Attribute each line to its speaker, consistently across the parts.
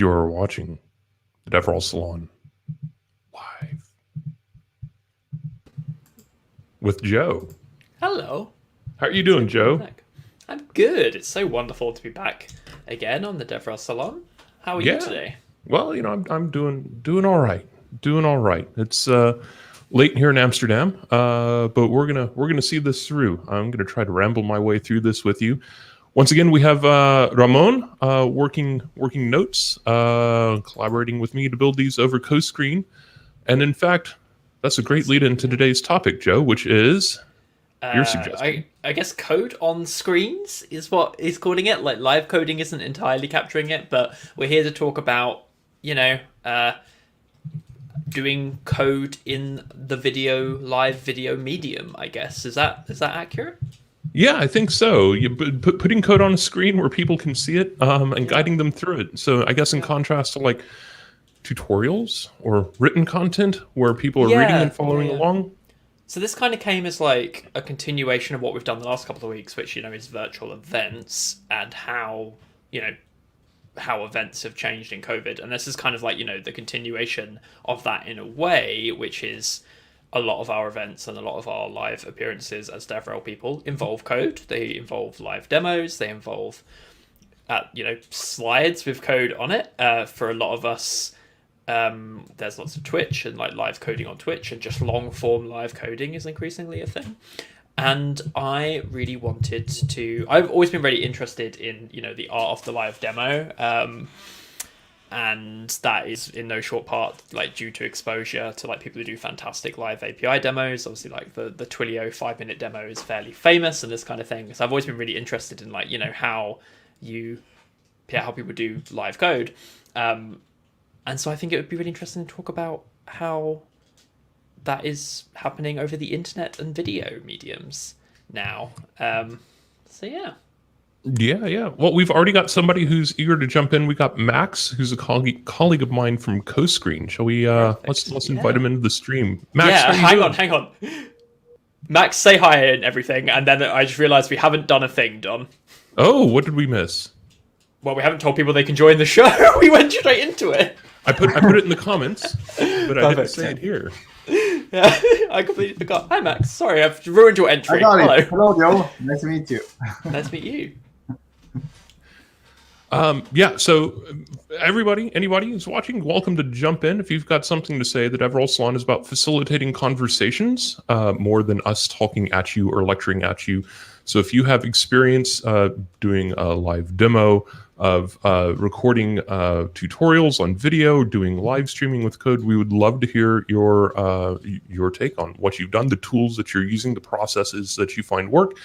Speaker 1: You're watching the DevRel Salon live with Joe.
Speaker 2: Hello.
Speaker 1: How are you doing, Joe?
Speaker 2: I'm good. It's so wonderful to be back again on the DevRel Salon. How are you today?
Speaker 1: Well, I'm doing all right. Doing all right. It's late here in Amsterdam, but we're gonna see this through. I'm gonna try to ramble my way through this with you. Once again, we have Ramon working notes, collaborating with me to build these over CoScreen. And in fact, that's a great lead into today's topic, Joe, which is your suggestion.
Speaker 2: I guess code on screens is what he's calling it. Like live coding isn't entirely capturing it, but we're here to talk about, doing code in the live video medium, I guess. Is that accurate?
Speaker 1: Yeah, I think so. Putting code on a screen where people can see it and guiding them through it. So I guess in contrast to like tutorials or written content where people are reading and following along.
Speaker 2: So this kind of came as like a continuation of what we've done the last couple of weeks, which, is virtual events and how events have changed in COVID. And this is kind of like, the continuation of that in a way, which is a lot of our events and a lot of our live appearances as DevRel people involve code. They involve live demos. They involve, slides with code on it. For a lot of us, there's lots of Twitch and like live coding on Twitch, and just long form live coding is increasingly a thing. And I really wanted to. I've always been really interested in the art of the live demo. And that is in no short part like due to exposure to like people who do fantastic live API demos. Obviously, like the Twilio 5-minute demo is fairly famous and this kind of thing. So I've always been really interested in like how people do live code. And so I think it would be really interesting to talk about how that is happening over the internet and video mediums now. So yeah.
Speaker 1: Yeah. Well, we've already got somebody who's eager to jump in. We got Max, who's a colleague of mine from CoScreen. Shall we? Let's invite him into the stream. Max,
Speaker 2: yeah. Hang on. Max, say hi and everything, and then I just realised we haven't done a thing, Don.
Speaker 1: Oh, what did we miss?
Speaker 2: Well, we haven't told people they can join the show. We went straight into it.
Speaker 1: I put it in the comments, but I didn't say it here.
Speaker 2: Yeah, I completely forgot. Hi, Max. Sorry, I've ruined your entry.
Speaker 3: I got it. Hello, Joe. Nice to meet you.
Speaker 2: Nice to meet you.
Speaker 1: So anybody who's watching, welcome to jump in. If you've got something to say, the DevRel Salon is about facilitating conversations more than us talking at you or lecturing at you. So if you have experience doing a live demo of recording tutorials on video, doing live streaming with code, we would love to hear your take on what you've done, the tools that you're using, the processes that you find work.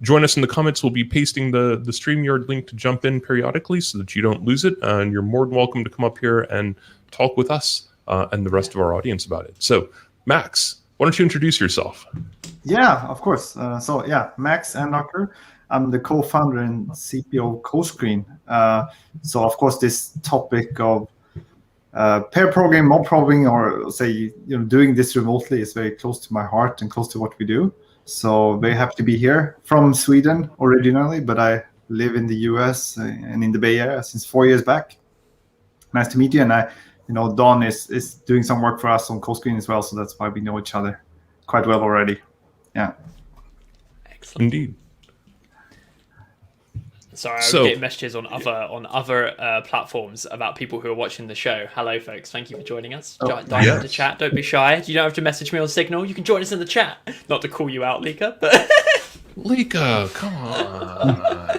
Speaker 1: Join us in the comments. We'll be pasting the StreamYard link to jump in periodically so that you don't lose it. And you're more than welcome to come up here and talk with us and the rest of our audience about it. So, Max, why don't you introduce yourself?
Speaker 3: Yeah, of course. Max and Dowker. I'm the co-founder and CPO of CoScreen. So, of course, this topic of pair programming, mob programming, or say doing this remotely is very close to my heart and close to what we do. So very happy to be here from Sweden originally, but I live in the US and in the Bay Area since 4 years back. Nice to meet you. And Don is doing some work for us on CoScreen as well, so that's why we know each other quite well already. Yeah.
Speaker 2: Excellent.
Speaker 1: Indeed.
Speaker 2: Sorry, I was getting messages on other platforms about people who are watching the show. Hello, folks. Thank you for joining us. Dive into the chat. Don't be shy. You don't have to message me on Signal. You can join us in the chat. Not to call you out, Lika, but
Speaker 1: Lika, come on.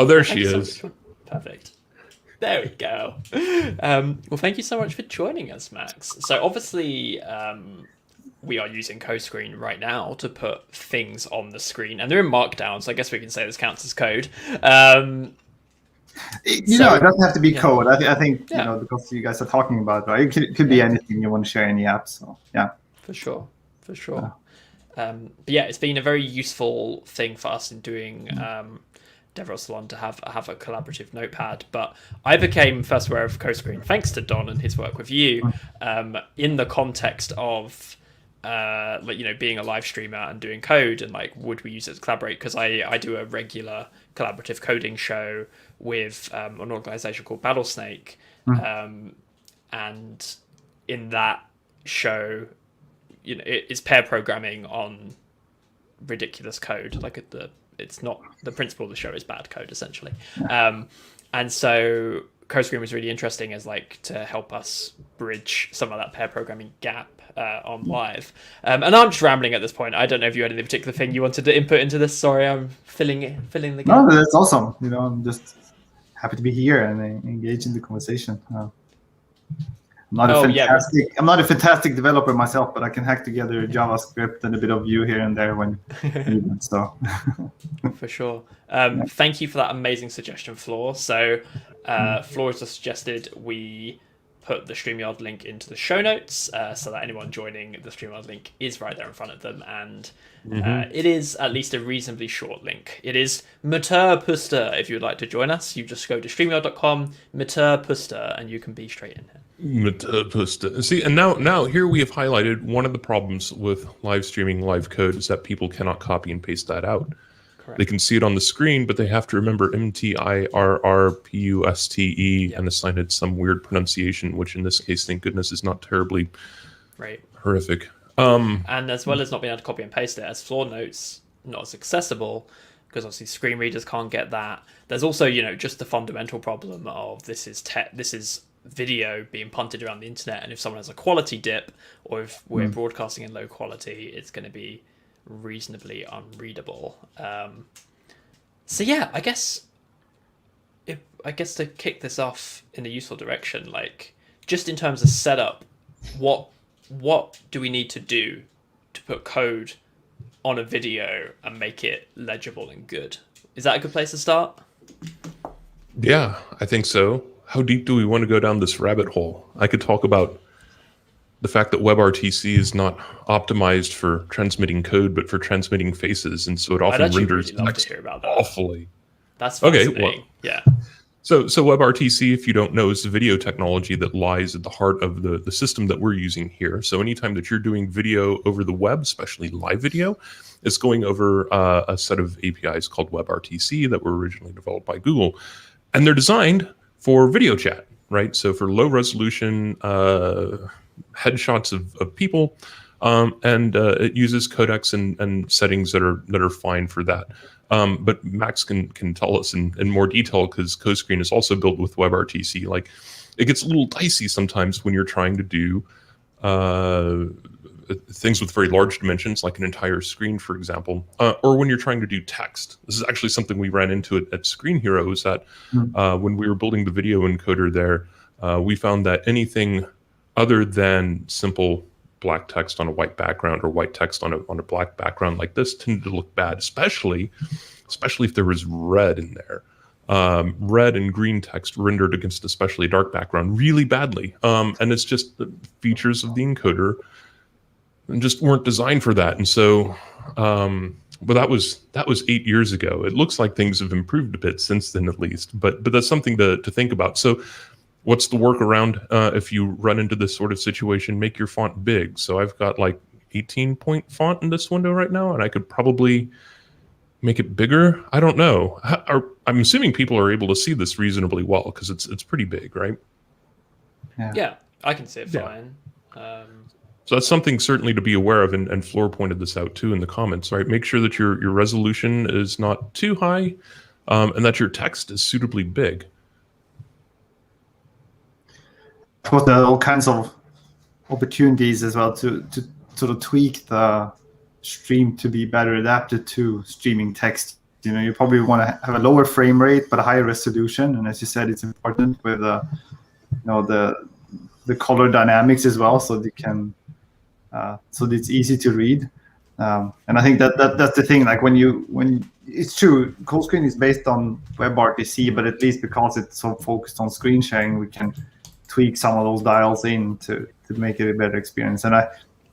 Speaker 1: There she is.
Speaker 2: Perfect. There we go. Well, thank you so much for joining us, Max. So obviously, we are using CoScreen right now to put things on the screen, and they're in Markdown, so I guess we can say this counts as code.
Speaker 3: It doesn't have to be code. I think because you guys are talking about, right? It could be anything you want to share, any app. So yeah,
Speaker 2: for sure. But yeah, it's been a very useful thing for us in doing DevRel Salon to have a collaborative notepad. But I became first aware of CoScreen thanks to Don and his work with you in the context of like, you know, being a live streamer and doing code, and like, would we use it to collaborate? Because I do a regular collaborative coding show with an organization called Battlesnake, and in that show, you know, it's pair programming on ridiculous code. Like it's not, the principle of the show is bad code essentially. And so CodeScreen was really interesting as like to help us bridge some of that pair programming gap on live. And I'm just rambling at this point. I don't know if you had any particular thing you wanted to input into this. Sorry, I'm filling the gap.
Speaker 3: No, that's awesome. You know, I'm just happy to be here and engage in the conversation. I'm not a fantastic developer myself, but I can hack together JavaScript and a bit of Vue here and there when needed. So
Speaker 2: for sure. Thank you for that amazing suggestion, Floor. So Floor has suggested we put the StreamYard link into the show notes so that anyone joining the StreamYard link is right there in front of them. And it is at least a reasonably short link. It is Puster. If you'd like to join us, you just go to StreamYard.com, Puster, and you can be straight in here.
Speaker 1: See, and now here we have highlighted one of the problems with live streaming live code is that people cannot copy and paste that out. Correct. They can see it on the screen, but they have to remember MTIRRPUSTE and assign it some weird pronunciation, which in this case, thank goodness, is not terribly horrific.
Speaker 2: And as well as not being able to copy and paste it, as Floor notes, not as accessible, because obviously screen readers can't get that. There's also, you know, just the fundamental problem of this is video being punted around the internet, and if someone has a quality dip, or if we're broadcasting in low quality, it's going to be reasonably unreadable. So yeah, I guess to kick this off in a useful direction, like just in terms of setup, what do we need to do to put code on a video and make it legible and good? Is that a good place to start?
Speaker 1: Yeah, I think so. How deep do we want to go down this rabbit hole? I could talk about the fact that WebRTC is not optimized for transmitting code, but for transmitting faces, and so it often renders text awfully.
Speaker 2: That's fascinating. Okay, well,
Speaker 1: yeah. So WebRTC, if you don't know, is the video technology that lies at the heart of the system that we're using here. So anytime that you're doing video over the web, especially live video, it's going over a set of APIs called WebRTC that were originally developed by Google, and they're designed for video chat, right? So for low resolution headshots of people, and it uses codecs and settings that are fine for that. But Max can tell us in more detail, because CodeScreen is also built with WebRTC. Like, it gets a little dicey sometimes when you're trying to do things with very large dimensions, like an entire screen, for example, or when you're trying to do text. This is actually something we ran into at Screen Hero, is that when we were building the video encoder there, we found that anything other than simple black text on a white background or white text on a black background like this tended to look bad, especially if there was red in there. Red and green text rendered against especially a dark background really badly. And it's just the features of the encoder and just weren't designed for that. And so, but that was 8 years ago. It looks like things have improved a bit since then, at least. But that's something to think about. So, what's the workaround if you run into this sort of situation? Make your font big. So I've got like 18-point font in this window right now, and I could probably make it bigger. I don't know. I'm assuming people are able to see this reasonably well, because it's pretty big, right?
Speaker 2: Yeah, I can see it fine.
Speaker 1: So that's something certainly to be aware of, and Floor pointed this out too in the comments, right? Make sure that your resolution is not too high, and that your text is suitably big.
Speaker 3: Of course, there are all kinds of opportunities as well to sort of tweak the stream to be better adapted to streaming text. You know, you probably want to have a lower frame rate but a higher resolution, and as you said, it's important with the color dynamics as well, so they can so that it's easy to read. And I think that's the thing. Like when it's true, CodeScreen is based on WebRTC, but at least because it's so focused on screen sharing, we can tweak some of those dials in to make it a better experience. And I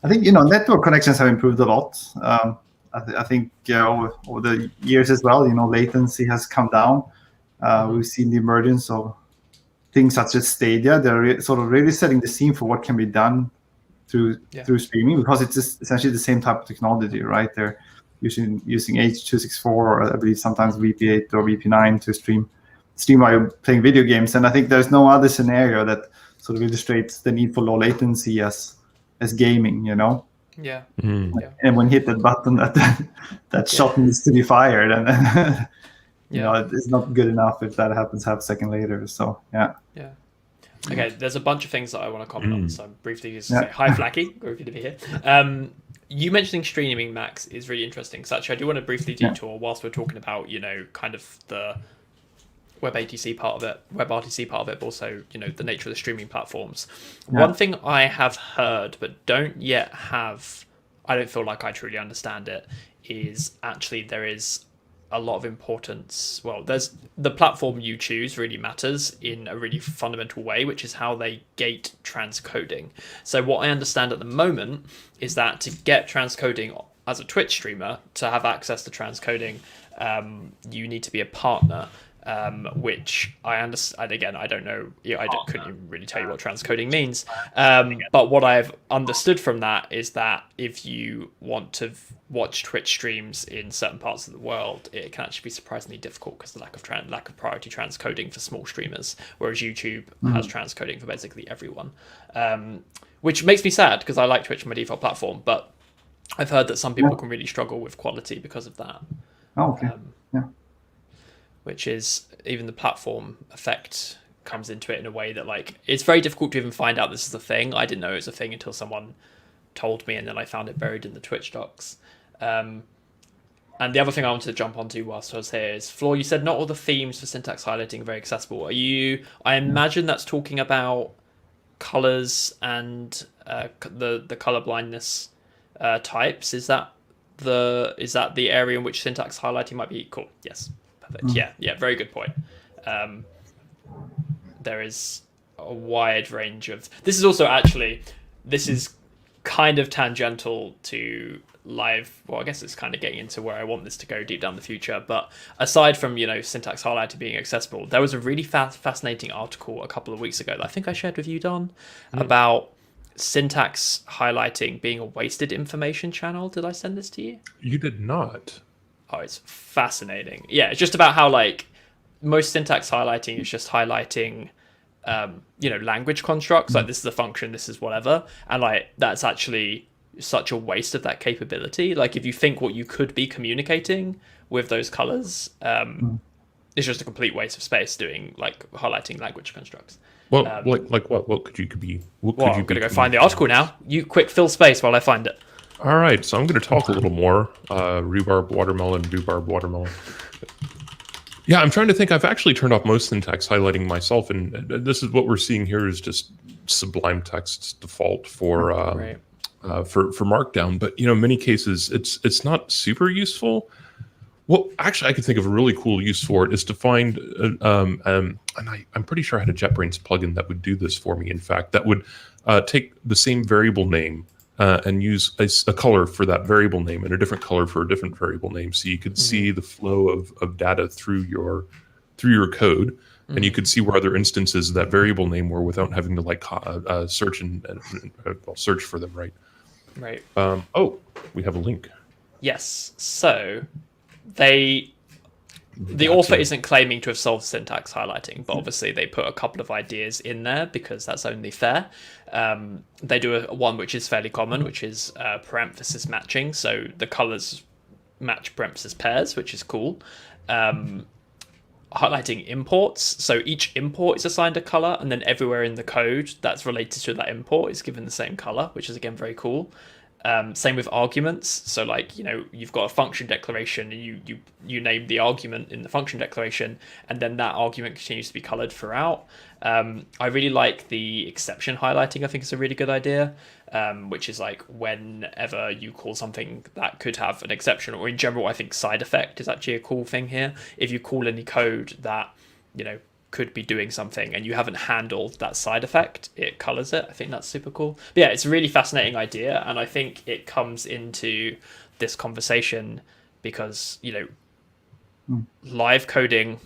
Speaker 3: think, you know, network connections have improved a lot. I think over the years as well, you know, latency has come down. We've seen the emergence of things such as Stadia. They're sort of really setting the scene for what can be done through streaming, because it's just essentially the same type of technology, right? They're using H.264 or I believe sometimes VP8 or VP9 to stream while you're playing video games. And I think there's no other scenario that sort of illustrates the need for low latency as gaming, you know?
Speaker 2: Yeah.
Speaker 3: And when you hit that button, that shot needs to be fired, and you know, it's not good enough if that happens half a second later. So yeah.
Speaker 2: Okay, there's a bunch of things that I want to comment on. So I'm briefly just say hi, Flacky. Great to be here. You mentioning streaming, Max, is really interesting. So actually, I do want to briefly detour whilst we're talking about, you know, kind of the WebRTC part of it, but also, you know, the nature of the streaming platforms. One thing I have heard but don't yet have, I don't feel like I truly understand it, is actually there is a lot of importance. Well, there's the platform you choose really matters in a really fundamental way, which is how they gate transcoding. So what I understand at the moment is that to get transcoding as a Twitch streamer, to have access to transcoding, you need to be a partner. Which I understand. Again, I don't know. Couldn't even really tell you what transcoding means. But what I've understood from that is that if you want to watch Twitch streams in certain parts of the world, it can actually be surprisingly difficult because the lack of priority transcoding for small streamers, whereas YouTube has transcoding for basically everyone. Which makes me sad because I like Twitch on my default platform, but I've heard that some people can really struggle with quality because of that.
Speaker 3: Oh, okay.
Speaker 2: Which is, even the platform effect comes into it in a way that, like, it's very difficult to even find out this is a thing. I didn't know it was a thing until someone told me, and then I found it buried in the Twitch docs. And the other thing I wanted to jump onto whilst I was here is, Floor, you said not all the themes for syntax highlighting are very accessible. I imagine that's talking about colors and the color blindness types. Is that the area in which syntax highlighting might be? Cool. Yes. Perfect. Yeah, very good point. There is a wide range of... This is kind of tangential to live... Well, I guess it's kind of getting into where I want this to go deep down the future. But aside from, you know, syntax highlighting being accessible, there was a really fascinating article a couple of weeks ago that I think I shared with you, Don, about syntax highlighting being a wasted information channel. Did I send this to you?
Speaker 1: You did not.
Speaker 2: Oh, it's fascinating. Yeah, it's just about how, like, most syntax highlighting is just highlighting, you know, language constructs. Like, this is a function, this is whatever. And, like, that's actually such a waste of that capability. Like, if you think what you could be communicating with those colors, it's just a complete waste of space doing, like, highlighting language constructs.
Speaker 1: Well, like what? What could you be? I'm
Speaker 2: going to go find the article now. You quick fill space while I find it.
Speaker 1: All right, so I'm going to talk a little more. Rhubarb, watermelon, rhubarb, watermelon. Yeah, I'm trying to think. I've actually turned off most syntax highlighting myself, and this is what we're seeing here is just Sublime Text's default for Markdown. But, you know, in many cases, it's not super useful. Well, actually, I could think of a really cool use for it is to find, and I'm pretty sure I had a JetBrains plugin that would do this for me. In fact, that would take the same variable name and use a color for that variable name and a different color for a different variable name, so you could see the flow of data through your code, and you could see where other instances of that variable name were without having to like search and search for them. Right. Oh, we have a link.
Speaker 2: Yes. So the author isn't claiming to have solved syntax highlighting, but obviously they put a couple of ideas in there because that's only fair. They do one which is fairly common, which is parenthesis matching. So the colors match parenthesis pairs, which is cool. Highlighting imports. So each import is assigned a color, and then everywhere in the code that's related to that import is given the same color, which is again very cool. Same with arguments. So, like, you know, you've got a function declaration, and you name the argument in the function declaration, and then that argument continues to be colored throughout. I really like the exception highlighting. I think it's a really good idea, which is like whenever you call something that could have an exception, or in general, I think side effect is actually a cool thing here. If you call any code that, you know, could be doing something and you haven't handled that side effect, it colors it. I think that's super cool. But yeah, it's a really fascinating idea, and I think it comes into this conversation because, you know, live coding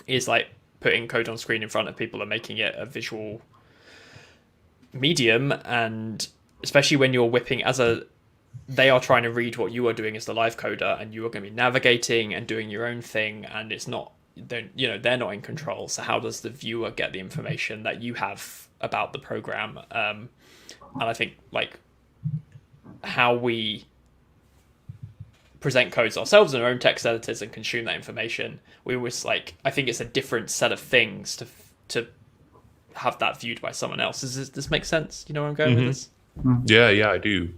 Speaker 2: is like putting code on screen in front of people and making it a visual medium, and especially when you're whipping they are trying to read what you are doing as the live coder, and you are going to be navigating and doing your own thing, and it's not, they're not in control. So how does the viewer get the information that you have about the program? And I think like how we present codes ourselves in our own text editors and consume that information, we always like, I think it's a different set of things to have that viewed by someone else. Does this make sense? You know where I'm going with this?
Speaker 1: Yeah, I do.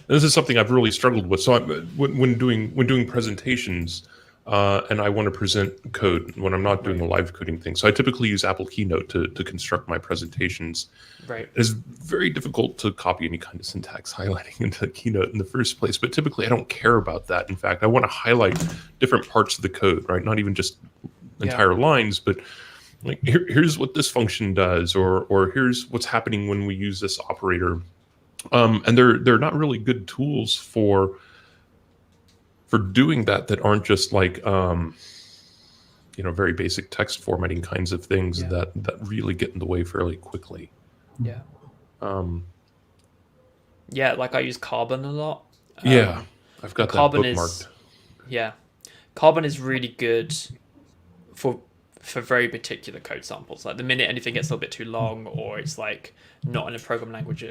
Speaker 1: This is something I've really struggled with. So when doing presentations, and I want to present code when I'm not doing a live coding thing. So I typically use Apple Keynote to construct my presentations.
Speaker 2: Right.
Speaker 1: It's very difficult to copy any kind of syntax highlighting into Keynote in the first place, but typically I don't care about that. In fact, I want to highlight different parts of the code, right? Not even just entire lines, but like here's what this function does, or here's what's happening when we use this operator. And they're not really good tools for doing that aren't just like very basic text formatting kinds of things that really get in the way fairly quickly.
Speaker 2: Yeah. Like I use Carbon a lot.
Speaker 1: I've got
Speaker 2: Carbon
Speaker 1: that bookmarked.
Speaker 2: Carbon is really good for very particular code samples. Like the minute anything gets a little bit too long, or it's like not in a program language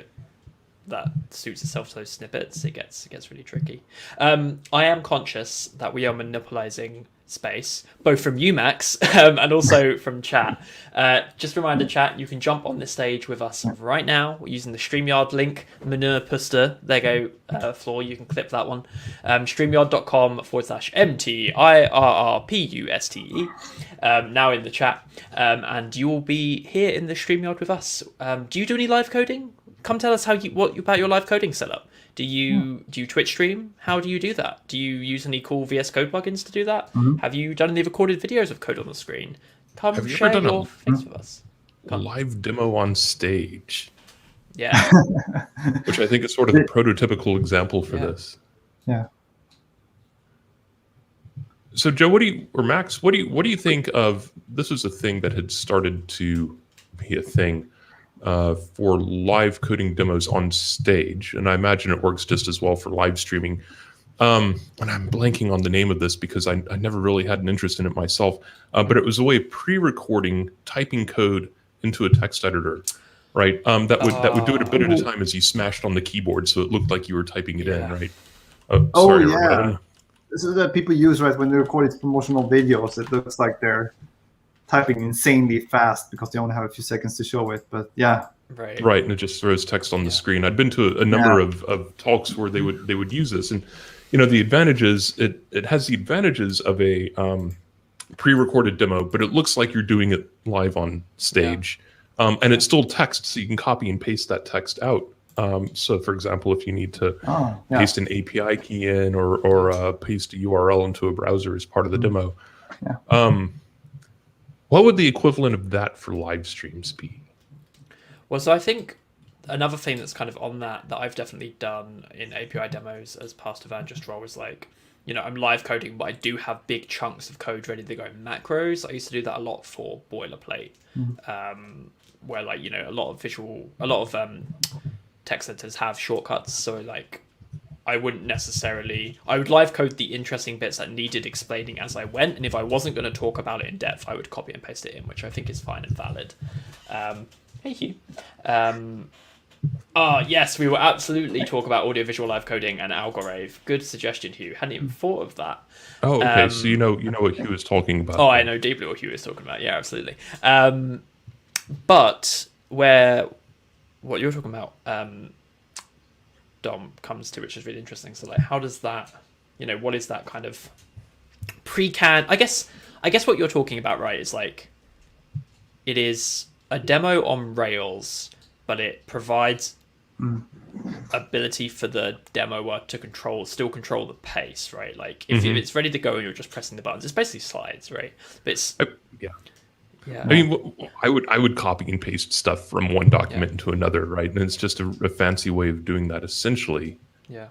Speaker 2: that suits itself to those snippets, it gets really tricky. I am conscious that we are monopolizing space, both from you, Max, and also from chat. Just a reminder, chat, you can jump on this stage with us right now using the StreamYard link, Manure Puster. There you go, Floor, you can clip that one. StreamYard.com/MTIRRPUSTE. Now in the chat. And you will be here in the StreamYard with us. Do you do any live coding? Come tell us what about your live coding setup. Do you Twitch stream? How do you do that? Do you use any cool VS Code plugins to do that? Have you done any recorded videos of code on the screen? Come share your things with us.
Speaker 1: A live demo on stage.
Speaker 2: Yeah.
Speaker 1: Which I think is sort of the prototypical example for this.
Speaker 3: Yeah.
Speaker 1: So Joe, Max, what do you think of, this is a thing that had started to be a thing for live coding demos on stage, and I imagine it works just as well for live streaming. And I'm blanking on the name of this because I never really had an interest in it myself, but it was a way of pre-recording typing code into a text editor, right? That would do it a bit at a time as you smashed on the keyboard, so it looked like you were typing it in, right? Sorry, Robin.
Speaker 3: This is what people use, right, when they record these promotional videos. It looks like they're typing insanely fast because they only have a few seconds to show it. But
Speaker 2: right,
Speaker 1: and it just throws text on the screen. I'd been to a number of talks where they would use this, and the advantages, it has the advantages of a pre-recorded demo, but it looks like you're doing it live on stage, and it's still text, so you can copy and paste that text out. So, for example, if you need to paste an API key in or paste a URL into a browser as part of the demo. What would the equivalent of that for live streams be?
Speaker 2: Well, so I think another thing that's kind of on that I've definitely done in API demos as past evangelist role is like, I'm live coding, but I do have big chunks of code ready to go in macros. I used to do that a lot for boilerplate, where like, a lot of text editors have shortcuts. So like, I would live code the interesting bits that needed explaining as I went, and if I wasn't going to talk about it in depth, I would copy and paste it in, which I think is fine and valid. Hey Hugh. Yes, we will absolutely talk about audiovisual live coding and Algoraves. Good suggestion, Hugh. Hadn't even thought of that.
Speaker 1: Oh, okay. So you know what Hugh is talking about.
Speaker 2: Oh, I know deeply what Hugh is talking about. Yeah, absolutely. But what you're talking about, Dom, comes to, which is really interesting. So like, how does that, what is that kind of pre-canned? I guess what you're talking about, right, is like, it is a demo on Rails, but it provides ability for the demoer to still control the pace, right? Like if it's ready to go and you're just pressing the buttons, it's basically slides, right? But it's
Speaker 1: I mean, I would copy and paste stuff from one document into another, right? And it's just a fancy way of doing that, essentially.
Speaker 2: Yeah.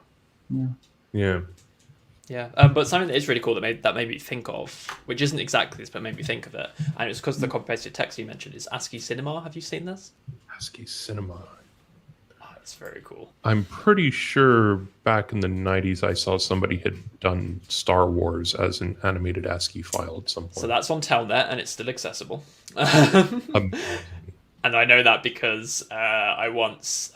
Speaker 2: But something that is really cool that made me think of, which isn't exactly this, but made me think of it, and it's because of the copy-pasted text you mentioned, is ASCII Cinema. Have you seen this?
Speaker 1: ASCII Cinema.
Speaker 2: It's very cool.
Speaker 1: I'm pretty sure back in the 90s I saw somebody had done Star Wars as an animated ASCII file at some point.
Speaker 2: So that's on Telnet and it's still accessible.
Speaker 1: Um,
Speaker 2: And I know that because I once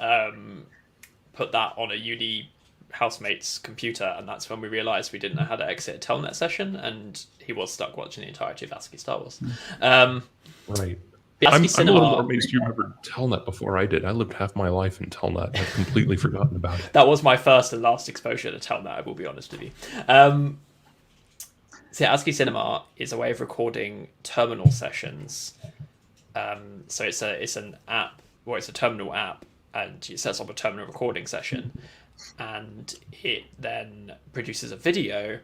Speaker 2: put that on a uni housemate's computer, and that's when we realized we didn't know how to exit a Telnet session, and he was stuck watching the entirety of ASCII Star Wars.
Speaker 1: right.
Speaker 2: ASCII
Speaker 1: I'm a
Speaker 2: Cinema,
Speaker 1: little more amazed you remembered Telnet before I did. I lived half my life in Telnet. I've completely forgotten about it.
Speaker 2: that was my first and last exposure to Telnet, I will be honest with you. So ASCII Cinema is a way of recording terminal sessions. So it's an app, or it's a terminal app, and it sets up a terminal recording session, and it then produces a video,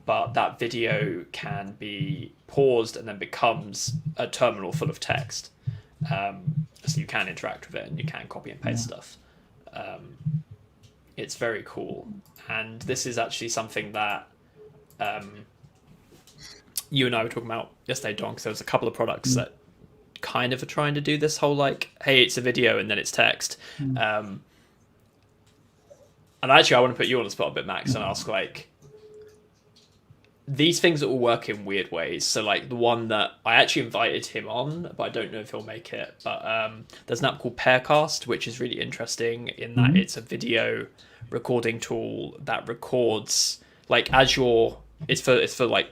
Speaker 2: but that video can be paused and then becomes a terminal full of text. So you can interact with it and you can copy and paste stuff. It's very cool, and this is actually something that you and I were talking about yesterday, Don, because there was a couple of products that kind of are trying to do this whole like, hey, it's a video and then it's text. And actually I want to put you on the spot a bit, Max, and ask, like, these things all work in weird ways. So like the one that I actually invited him on, but I don't know if he'll make it, but there's an app called Pearcast, which is really interesting in that it's a video recording tool that records, like, as you're, it's for like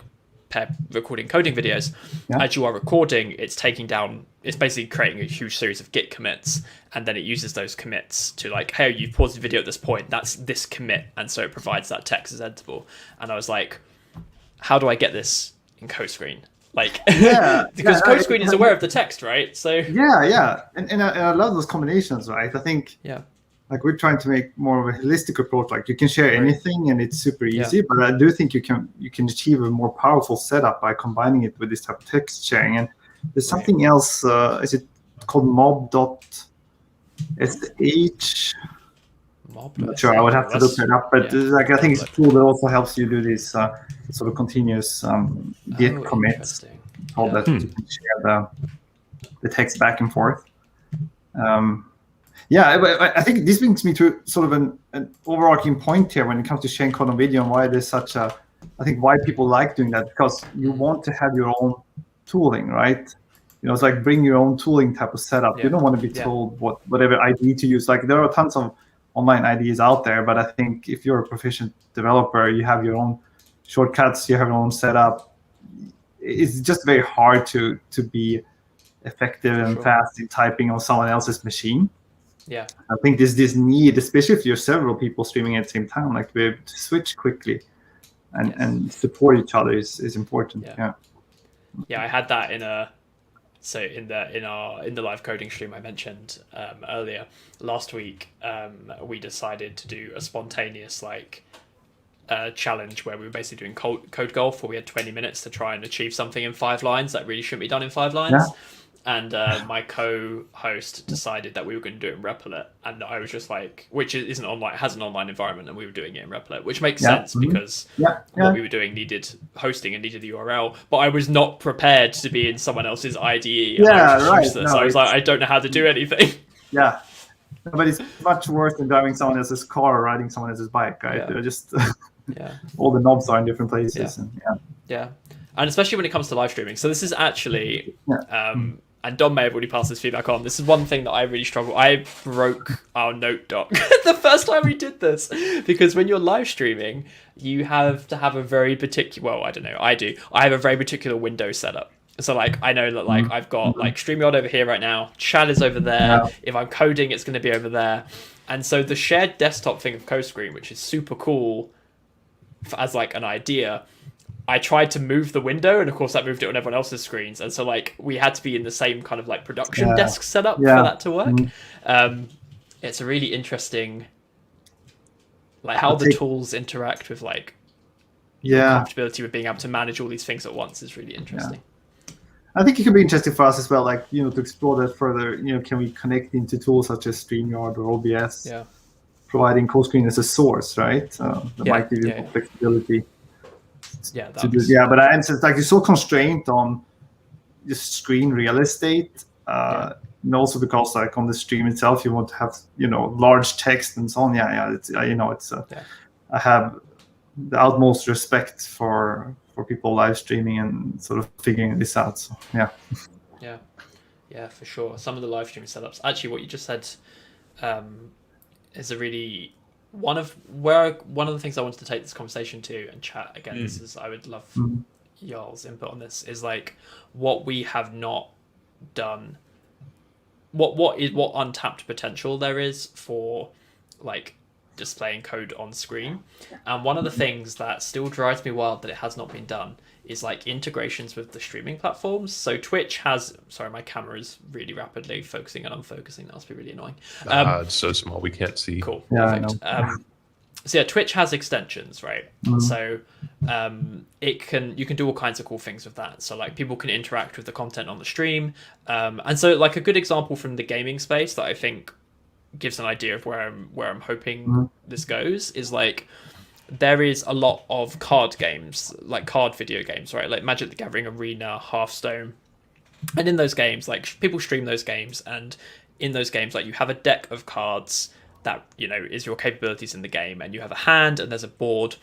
Speaker 2: pair recording coding videos. As you are recording, it's taking down, it's basically creating a huge series of git commits, and then it uses those commits to, like, hey, you've paused the video at this point, that's this commit, and so it provides that text as editable. And I was like, how do I get this in CoScreen? Like, because CoScreen is aware of the text, right? So
Speaker 3: and I love those combinations, right? I think like we're trying to make more of a holistic approach. Like you can share anything and it's super easy, but I do think you can achieve a more powerful setup by combining it with this type of text sharing. And there's something else. Is it called mob.sh? I'm not sure. I would have to look it up, but like I think it's a tool that also helps you do this sort of continuous git commits, all that you can share the text back and forth. I think this brings me to sort of an overarching point here when it comes to sharing code on video and why there's such a, I think why people like doing that, because you want to have your own tooling, right? You know, it's like bring your own tooling type of setup. You don't want to be told whatever IDE to use. Like there are tons of online IDEs out there, but I think if you're a proficient developer, you have your own shortcuts, you have your own setup. It's just very hard to be effective and fast in typing on someone else's machine. I think there's this need, especially if you're several people streaming at the same time, like to be able to switch quickly and support each other is important.
Speaker 2: I had that in the live coding stream I mentioned earlier last week. We decided to do a spontaneous challenge where we were basically doing code golf, where we had 20 minutes to try and achieve something in 5 lines that really shouldn't be done in 5 lines. And my co-host decided that we were going to do it in Replit, and I was just like, which isn't online, has an online environment, and we were doing it in Replit, which makes sense because what we were doing needed hosting and needed the URL. But I was not prepared to be in someone else's IDE. And I was useless. I was like, I don't know how to do anything.
Speaker 3: But it's much worse than driving someone else's car or riding someone else's bike, right? They're just all the knobs are in different places.
Speaker 2: And especially when it comes to live streaming. So this is actually and Don may have already passed this feedback on. This is one thing that I really struggle. I broke our note doc the first time we did this, because when you're live streaming, you have to have a very particular, well, I don't know, I do. I have a very particular window setup. So like, I know that like I've got like StreamYard over here right now, chat is over there. If I'm coding, it's going to be over there. And so the shared desktop thing of CoScreen, which is super cool as like an idea, I tried to move the window, and of course that moved it on everyone else's screens. And so like we had to be in the same kind of like production desk setup for that to work. It's a really interesting, like how the tools interact with like your comfortability with being able to manage all these things at once is really interesting.
Speaker 3: I think it could be interesting for us as well, like, you know, to explore that further. You know, can we connect into tools such as StreamYard or OBS, providing CoScreen as a source, right? That might give you flexibility. But it's like you're so constrained on just screen real estate. and also because like on the stream itself, you want to have large text and so on. It's I have the utmost respect for people live streaming and sort of figuring this out. So
Speaker 2: yeah, for sure. Some of the live streaming setups, actually, what you just said, is a really one of the things I wanted to take this conversation to and chat again. This is, I would love y'all's input on this, is like what we have not done, what untapped potential there is for like displaying code on screen. And one of the things that still drives me wild that it has not been done is like integrations with the streaming platforms. So Twitch has, sorry, my camera is really rapidly focusing and unfocusing. That must be really annoying.
Speaker 1: It's so small we can't see.
Speaker 2: Cool.
Speaker 3: Yeah,
Speaker 2: perfect. So yeah, Twitch has extensions, right? So you can do all kinds of cool things with that. So like people can interact with the content on the stream. And so like a good example from the gaming space that I think gives an idea of where I'm hoping this goes is like there is a lot of card games, like card video games, right? Like Magic the Gathering Arena, Hearthstone. And in those games, like people stream those games, and in those games, like you have a deck of cards that, is your capabilities in the game, and you have a hand and there's a board.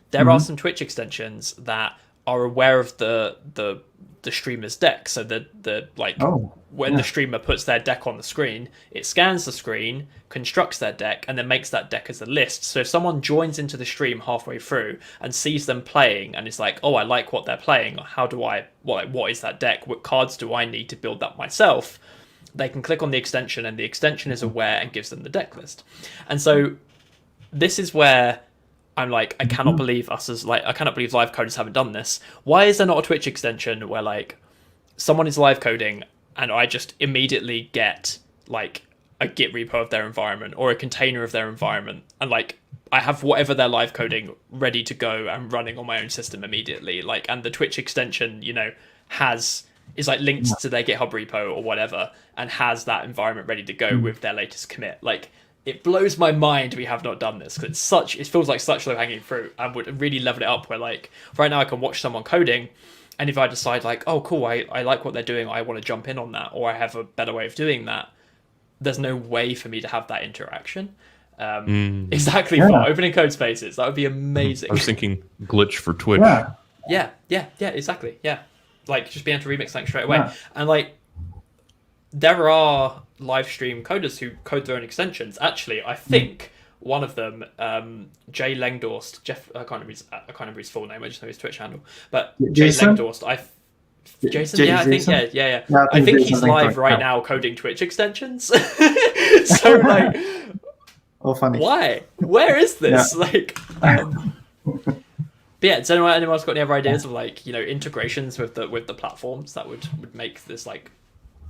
Speaker 2: There are some Twitch extensions that are aware of the streamer's deck. So when the streamer puts their deck on the screen, it scans the screen, constructs their deck, and then makes that deck as a list. So if someone joins into the stream halfway through and sees them playing and is like, oh, I like what they're playing, what is that deck? What cards do I need to build that myself? They can click on the extension, and the extension is aware and gives them the deck list. And so this is where I'm like, I cannot believe live coders haven't done this. Why is there not a Twitch extension where like someone is live coding and I just immediately get like a Git repo of their environment or a container of their environment, and like I have whatever they're live coding ready to go and running on my own system immediately. Like, and the Twitch extension, is like linked to their GitHub repo or whatever and has that environment ready to go with their latest commit. Like, it blows my mind we have not done this, because it feels like such low hanging fruit, and would really level it up where like right now I can watch someone coding, and if I decide like, oh cool, I like what they're doing, I want to jump in on that, or I have a better way of doing that, there's no way for me to have that interaction. Exactly. For opening code spaces, that would be amazing.
Speaker 1: I was thinking glitch for Twitch.
Speaker 2: Yeah, exactly. Yeah, like just being able to remix things straight away. And like there are live stream coders who code their own extensions. Actually, I think one of them, Jay Lengdorst, I can't remember his full name, I just know his Twitch handle, but
Speaker 3: Jason?
Speaker 2: Jay Lengdorst, Jason, I think he's live right now coding Twitch extensions. So like,
Speaker 3: oh, funny.
Speaker 2: Why? Where is this? Like, but yeah, does anyone else got any other ideas of like, integrations with the platforms that would make this like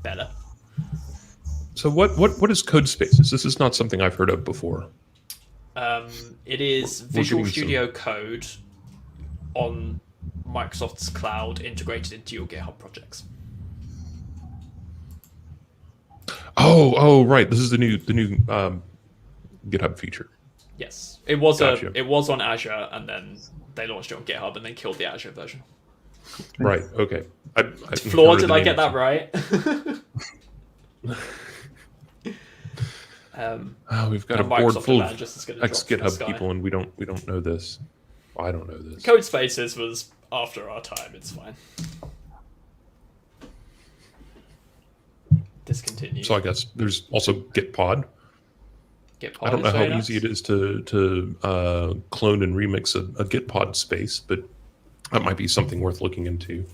Speaker 2: better?
Speaker 1: So what is Code Spaces? This is not something I've heard of before.
Speaker 2: It is Visual Studio Code on Microsoft's cloud integrated into your GitHub projects.
Speaker 1: Oh, right. This is the new GitHub feature.
Speaker 2: Yes, it was
Speaker 1: Gotcha.
Speaker 2: It was on Azure, and then they launched it on GitHub, and then killed the Azure version.
Speaker 1: Right. Okay.
Speaker 2: Floor, did I get that right?
Speaker 1: We've got a board full of ex-GitHub people, and we don't know this. Well, I don't know this.
Speaker 2: Code Spaces was after our time. It's fine. Discontinued.
Speaker 1: So I guess there's also Gitpod. I don't know how easy it is to clone and remix a Gitpod space, but that might be something worth looking into.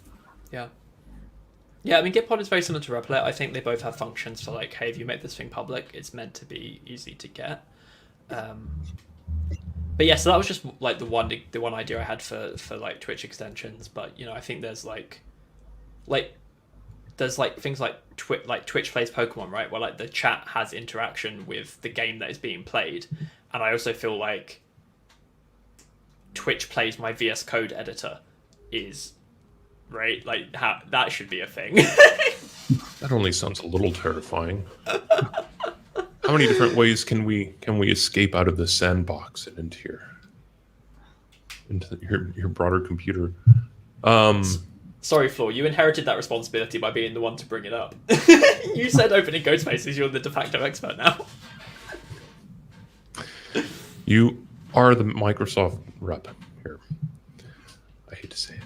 Speaker 2: Yeah, I mean, Gitpod is very similar to Replit. I think they both have functions for like, hey, if you make this thing public, it's meant to be easy to get. But yeah, so that was just like the one idea I had for like Twitch extensions. But I think there's there's things like Twitch plays Pokemon, right? Where like the chat has interaction with the game that is being played, and I also feel like Twitch plays my VS Code editor is. Right, like that should be a thing.
Speaker 1: That only sounds a little terrifying. How many different ways can we escape out of the sandbox and into your broader computer?
Speaker 2: Sorry, Floor, you inherited that responsibility by being the one to bring it up. You said opening code spaces, you're the de facto expert now.
Speaker 1: You are the Microsoft rep here. I hate to say it.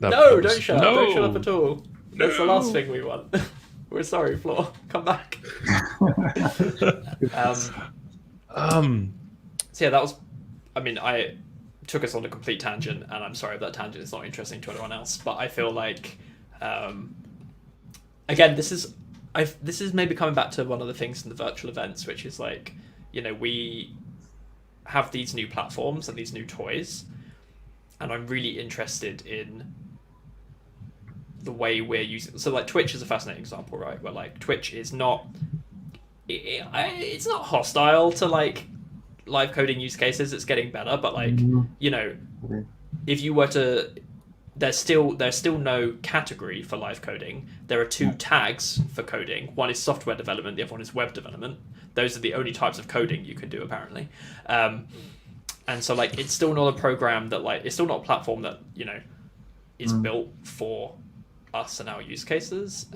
Speaker 2: Don't shut up. Don't shut up at all. That's the last thing we want. We're sorry, Floor. Come back. So yeah, that was... I mean, I took us on a complete tangent, and I'm sorry if that tangent is not interesting to anyone else, but I feel like... again, this is maybe coming back to one of the things in the virtual events, which is like, we have these new platforms and these new toys, and I'm really interested in the way we're using. So like Twitch is a fascinating example, right? Where like Twitch is not, it's not hostile to like live coding use cases. It's getting better, but like if you were to, there's still no category for live coding. There are two tags for coding. One is software development. The other one is web development. Those are the only types of coding you can do apparently. And so like it's still not a program that like, it's still not a platform that is built for us and our use cases,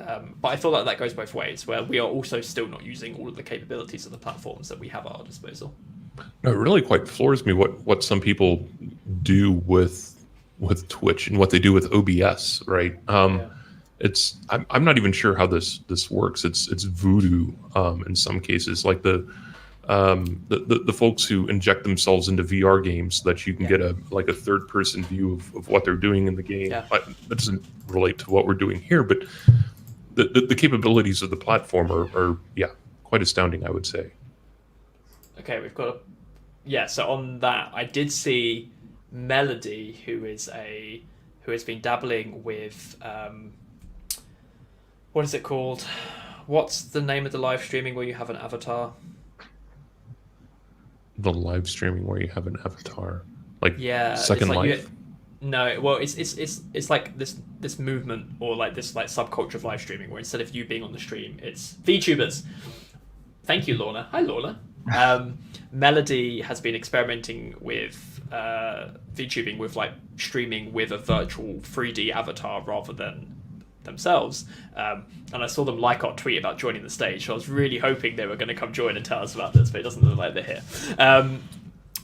Speaker 2: but I feel like that goes both ways, where we are also still not using all of the capabilities of the platforms that we have at our disposal.
Speaker 1: No, it really quite floors me what some people do with Twitch and what they do with OBS, right? It's I'm not even sure how this works. It's voodoo in some cases, like the folks who inject themselves into VR games so that you can get a third person view of what they're doing in the game. That doesn't relate to what we're doing here, but the capabilities of the platform are quite astounding, I would say.
Speaker 2: Okay, we've got so on that, I did see Melody, who has been dabbling with what is it called? What's the name of the live streaming where you have an avatar?
Speaker 1: The live streaming where you have an avatar, Second
Speaker 2: like
Speaker 1: Life.
Speaker 2: No, well, it's like this movement or like this like subculture of live streaming where instead of you being on the stream, it's VTubers. Thank you, Lorna. Hi, Lorna. Melody has been experimenting with VTubing, with like streaming with a virtual 3D avatar rather than themselves, and I saw them like our tweet about joining the stage, so I was really hoping they were going to come join and tell us about this, but it doesn't look like they're here.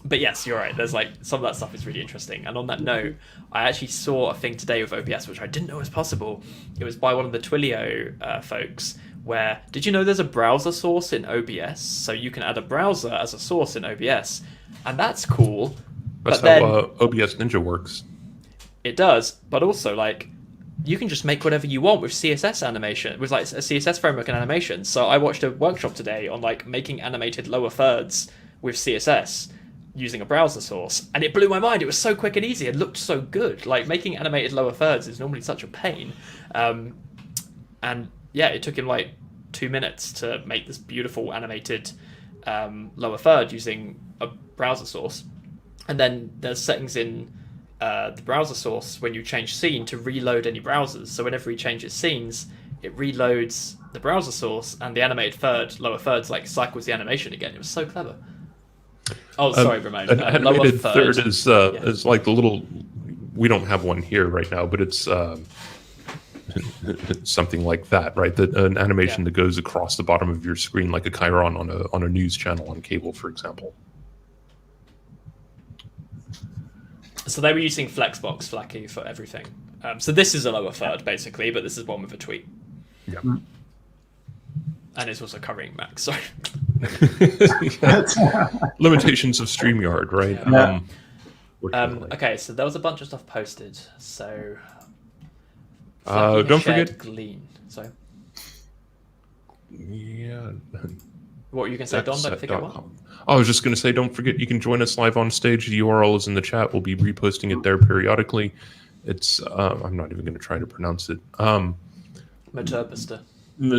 Speaker 2: But yes, you're right, there's like some of that stuff is really interesting. And on that note, I actually saw a thing today with OBS which I didn't know was possible. It was by one of the Twilio folks, where did you know there's a browser source in OBS, so you can add a browser as a source in OBS, and that's cool.
Speaker 1: That's
Speaker 2: but
Speaker 1: how OBS Ninja works.
Speaker 2: It does, but also like you can just make whatever you want with CSS animation, with like a CSS framework and animation. So I watched a workshop today on like making animated lower thirds with CSS using a browser source, and it blew my mind. It was so quick and easy. It looked so good. Like making animated lower thirds is normally such a pain. And yeah, it took him like 2 minutes to make this beautiful animated lower third using a browser source. And then there's settings in the browser source when you change scene to reload any browsers. So whenever he changes scenes, it reloads the browser source, and the animated third, lower thirds, like cycles the animation again. It was so clever. Oh, sorry, Ramon.
Speaker 1: An animated third is like the little. We don't have one here right now, but it's something like that, right? An animation that goes across the bottom of your screen, like a chyron on a news channel on cable, for example.
Speaker 2: So they were using Flexbox Flaky for everything. So this is a lower third, basically, but this is one with a tweet.
Speaker 1: Yeah.
Speaker 2: And it's also covering Mac, sorry.
Speaker 1: Limitations of StreamYard, right?
Speaker 2: Yeah. Okay, so there was a bunch of stuff posted. So
Speaker 1: don't forget
Speaker 2: Glean. Sorry.
Speaker 1: Yeah.
Speaker 2: What were you going to say, Don? Don't forget what?
Speaker 1: I was just going to say, don't forget you can join us live on stage. The URL is in the chat. We'll be reposting it there periodically. It's I'm not even going to try to pronounce it.
Speaker 2: Meterpister.
Speaker 1: We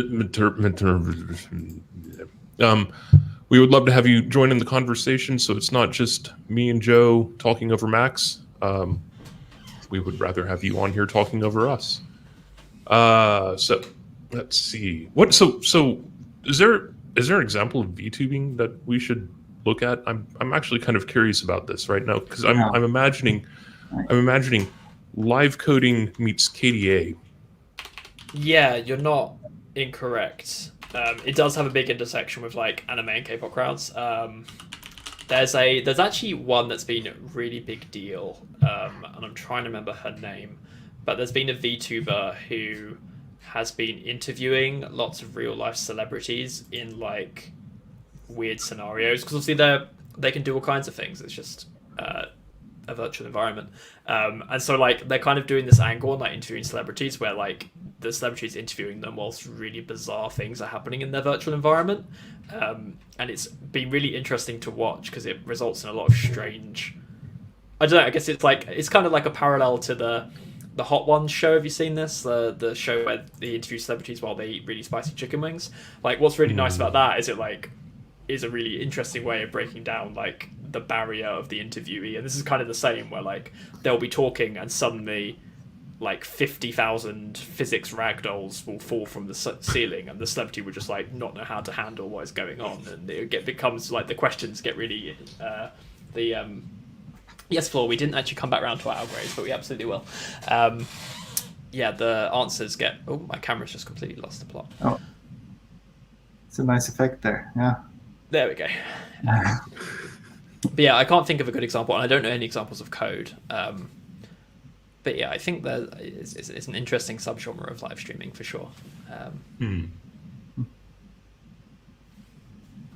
Speaker 1: would love to have you join in the conversation, so it's not just me and Joe talking over Max. We would rather have you on here talking over us. So let's see. So is there an example of VTubing that we should look at? I'm actually kind of curious about this right now, because I'm imagining live coding meets KDA.
Speaker 2: Yeah, you're not incorrect. It does have a big intersection with like anime and K-pop crowds. There's actually one that's been a really big deal, and I'm trying to remember her name, but there's been a VTuber who has been interviewing lots of real life celebrities in like weird scenarios, because obviously they can do all kinds of things. It's just a virtual environment, and so like they're kind of doing this angle on like interviewing celebrities where like the celebrities interviewing them whilst really bizarre things are happening in their virtual environment, and it's been really interesting to watch because it results in a lot of strange, I don't know, I guess it's kind of like a parallel to the Hot Ones show. Have you seen this? The show where they interview celebrities while they eat really spicy chicken wings. Like, what's really nice about that is it like is a really interesting way of breaking down like the barrier of the interviewee. And this is kind of the same where like they'll be talking and suddenly like 50,000 physics ragdolls will fall from the ceiling, and the celebrity would just like not know how to handle what is going on, and it becomes like the questions get really yes, Floor, we didn't actually come back around to our Algoraves, but we absolutely will. Yeah, the answers get... Oh, my camera's just completely lost the plot.
Speaker 3: Oh, it's a nice effect there, yeah.
Speaker 2: There we go. But yeah, I can't think of a good example, and I don't know any examples of code. But yeah, I think that it's an interesting subgenre of live streaming for sure.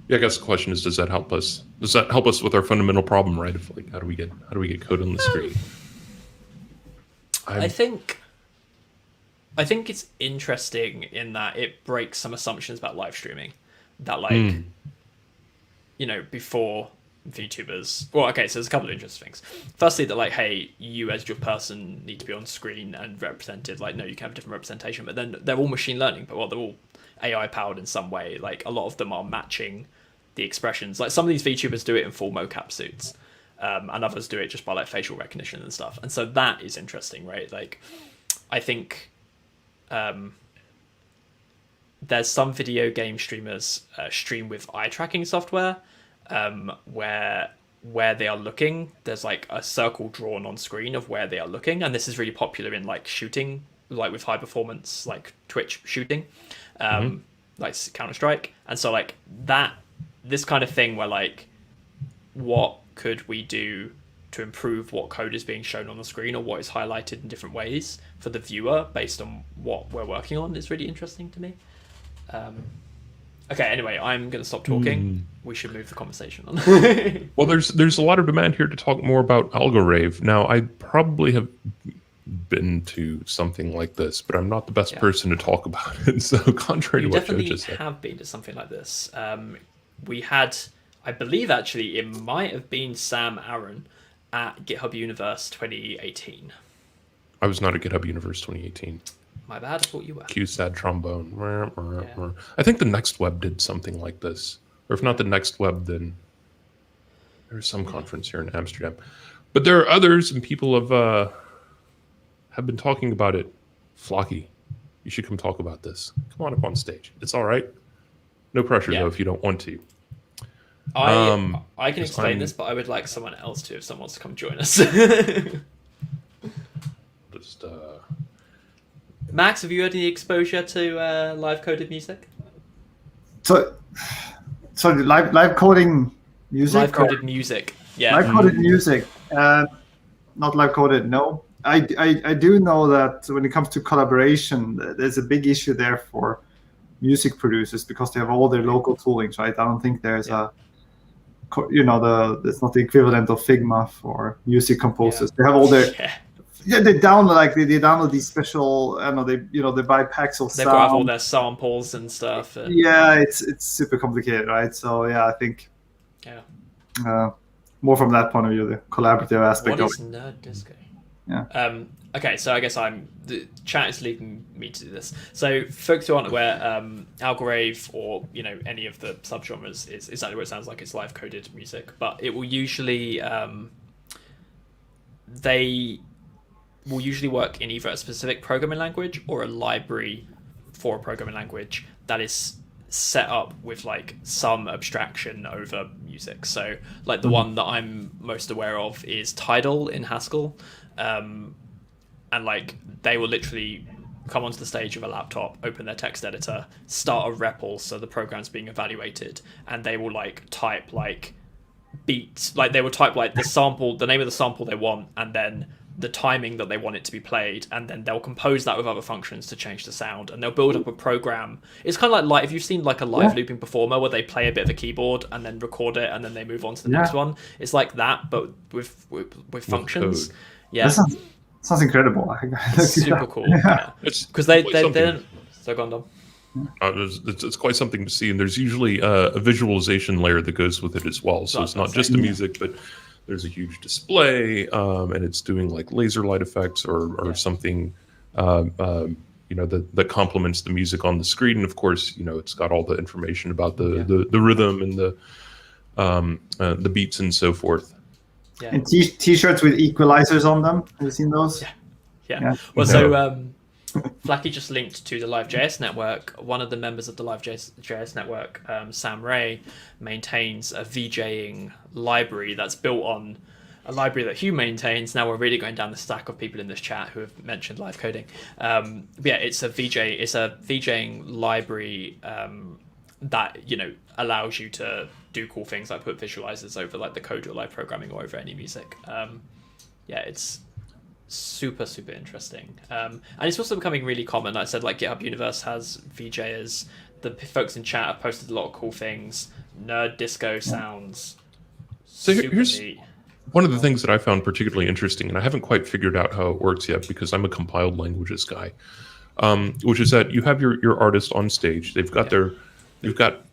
Speaker 1: Yeah, I guess the question is, does that help us? Does that help us with our fundamental problem, right? Of like, how do we get code on the screen?
Speaker 2: I think it's interesting in that it breaks some assumptions about live streaming. That like, you know, before VTubers. Well, okay, so there's a couple of interesting things. Firstly, that like, hey, you as your person need to be on screen and represented. Like, no, you can have a different representation, but then they're all machine learning, but well, they're all AI powered in some way. Like, a lot of them are matching the expressions. Like, some of these VTubers do it in full mocap suits, and others do it just by like facial recognition and stuff. And so that is interesting, right? Like, I think there's some video game streamers stream with eye tracking software, where they are looking, there's like a circle drawn on screen of where they are looking, and this is really popular in like shooting, like with high performance like Twitch shooting, like Counter-Strike. And so like this kind of thing where like, what could we do to improve what code is being shown on the screen, or what is highlighted in different ways for the viewer based on what we're working on, is really interesting to me. Okay, anyway, I'm going to stop talking. We should move the conversation on.
Speaker 1: Well, there's a lot of demand here to talk more about Algorave. Now, I probably have been to something like this, but I'm not the best person to talk about it. So contrary to what Joe just said.
Speaker 2: You definitely have been to something like this. We had, I believe actually, it might have been Sam Aaron at GitHub Universe 2018.
Speaker 1: I was not at GitHub Universe 2018.
Speaker 2: My bad, I thought you were.
Speaker 1: Q sad trombone. Yeah. I think the Next Web did something like this. Or if not the Next Web, then there's some conference here in Amsterdam. But there are others, and people have been talking about it. Flocky, you should come talk about this. Come on up on stage. It's all right. No pressure, though, if you don't want to.
Speaker 2: I can explain this, but I would like someone else to, if someone wants to come join us.
Speaker 1: Just...
Speaker 2: Max, have you had any exposure to live coded music?
Speaker 3: So live coding music?
Speaker 2: Live coded music, yeah.
Speaker 3: Live coded music, not live coded, no. I do know that when it comes to collaboration, there's a big issue there for music producers because they have all their local toolings, right? I don't think there's it's not the equivalent of Figma for music composers. They have all their... they download these special. I don't know, they buy packs of sound.
Speaker 2: They've got all their samples and stuff.
Speaker 3: Yeah, it's super complicated, right? So yeah, I think more from that point of view, the collaborative aspect.
Speaker 2: What is nerd disco?
Speaker 3: Yeah.
Speaker 2: Okay, so I guess the chat is leading me to do this. So folks who aren't aware, Algorave, or any of the subgenres, is exactly what it sounds like. It's live coded music, but it will usually they will usually work in either a specific programming language or a library for a programming language that is set up with like some abstraction over music. So like the one that I'm most aware of is Tidal in Haskell. and like they will literally come onto the stage of a laptop, open their text editor, start a REPL, so the program's being evaluated, and they will like type like beats, like they will type like the name of the sample they want, and then the timing that they want it to be played, and then they'll compose that with other functions to change the sound, and they'll build up a program. It's kind of like if you've seen like a live looping performer where they play a bit of a keyboard and then record it and then they move on to the next one. It's like that, but with functions.
Speaker 1: Code.
Speaker 2: Yeah,
Speaker 3: That sounds incredible.
Speaker 2: super cool. Yeah, because they don't. So go on, Dom.
Speaker 1: It's quite something to see, and there's usually a visualization layer that goes with it as well. So it's not just the music, but there's a huge display, and it's doing like laser light effects or something, that complements the music on the screen. And of course, it's got all the information about the rhythm and the beats and so forth.
Speaker 2: Yeah.
Speaker 3: And t-shirts with equalizers on them. Have you seen those?
Speaker 2: Yeah. Well, so Flaky just linked to the Live.js network. One of the members of the Live.js network, Sam Ray, maintains a VJing library that's built on a library that Hugh maintains. Now we're really going down the stack of people in this chat who have mentioned live coding. It's a VJing library that allows you to do cool things like put visualizers over like the code you're live programming or over any music. It's super interesting, and it's also becoming really common. Like I said, like GitHub Universe has VJs. The folks in chat have posted a lot of cool things. Nerd disco sounds.
Speaker 1: So here's one of the things that I found particularly interesting, and I haven't quite figured out how it works yet because I'm a compiled languages guy, which is that you have your artist on stage. They've got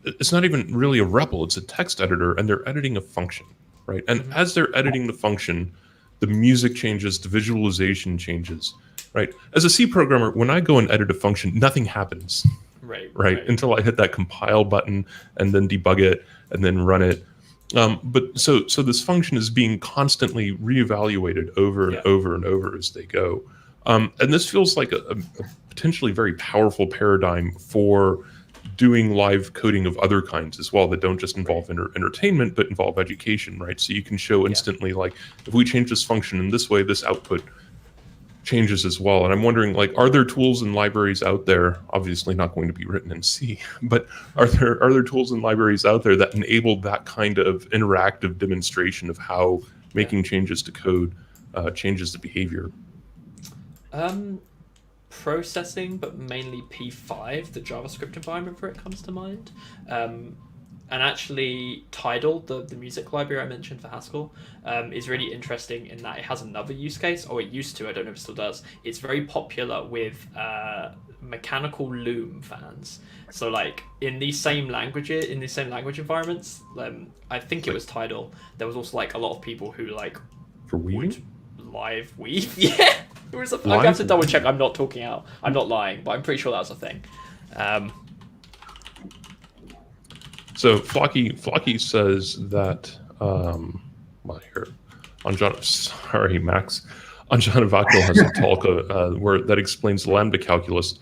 Speaker 1: it's not even really a REPL, it's a text editor, and they're editing a function, right? And as they're editing the function, the music changes, the visualization changes, right? As a C programmer, when I go and edit a function, nothing happens, right? Until I hit that compile button and then debug it and then run it. But so this function is being constantly reevaluated over and over and over as they go. And this feels like a potentially very powerful paradigm for doing live coding of other kinds as well that don't just involve entertainment but involve education, right? So you can show instantly, like, if we change this function in this way, this output changes as well. And I'm wondering, like, are there tools and libraries out there, obviously not going to be written in C, but are there tools and libraries out there that enable that kind of interactive demonstration of how making changes to code changes the behavior?
Speaker 2: Processing, but mainly P5, the JavaScript environment for it comes to mind. And actually Tidal, the music library I mentioned for Haskell, is really interesting in that it has another use case, or it used to, I don't know if it still does. It's very popular with mechanical loom fans. So like in these same language environments, I think it was Tidal, there was also like a lot of people who like
Speaker 1: for weaving?
Speaker 2: Live weave. Yeah. I have to double check. I'm not lying, but I'm pretty sure that was a thing.
Speaker 1: So Flocky says that Max. Anjana Vakil has a talk where that explains lambda calculus.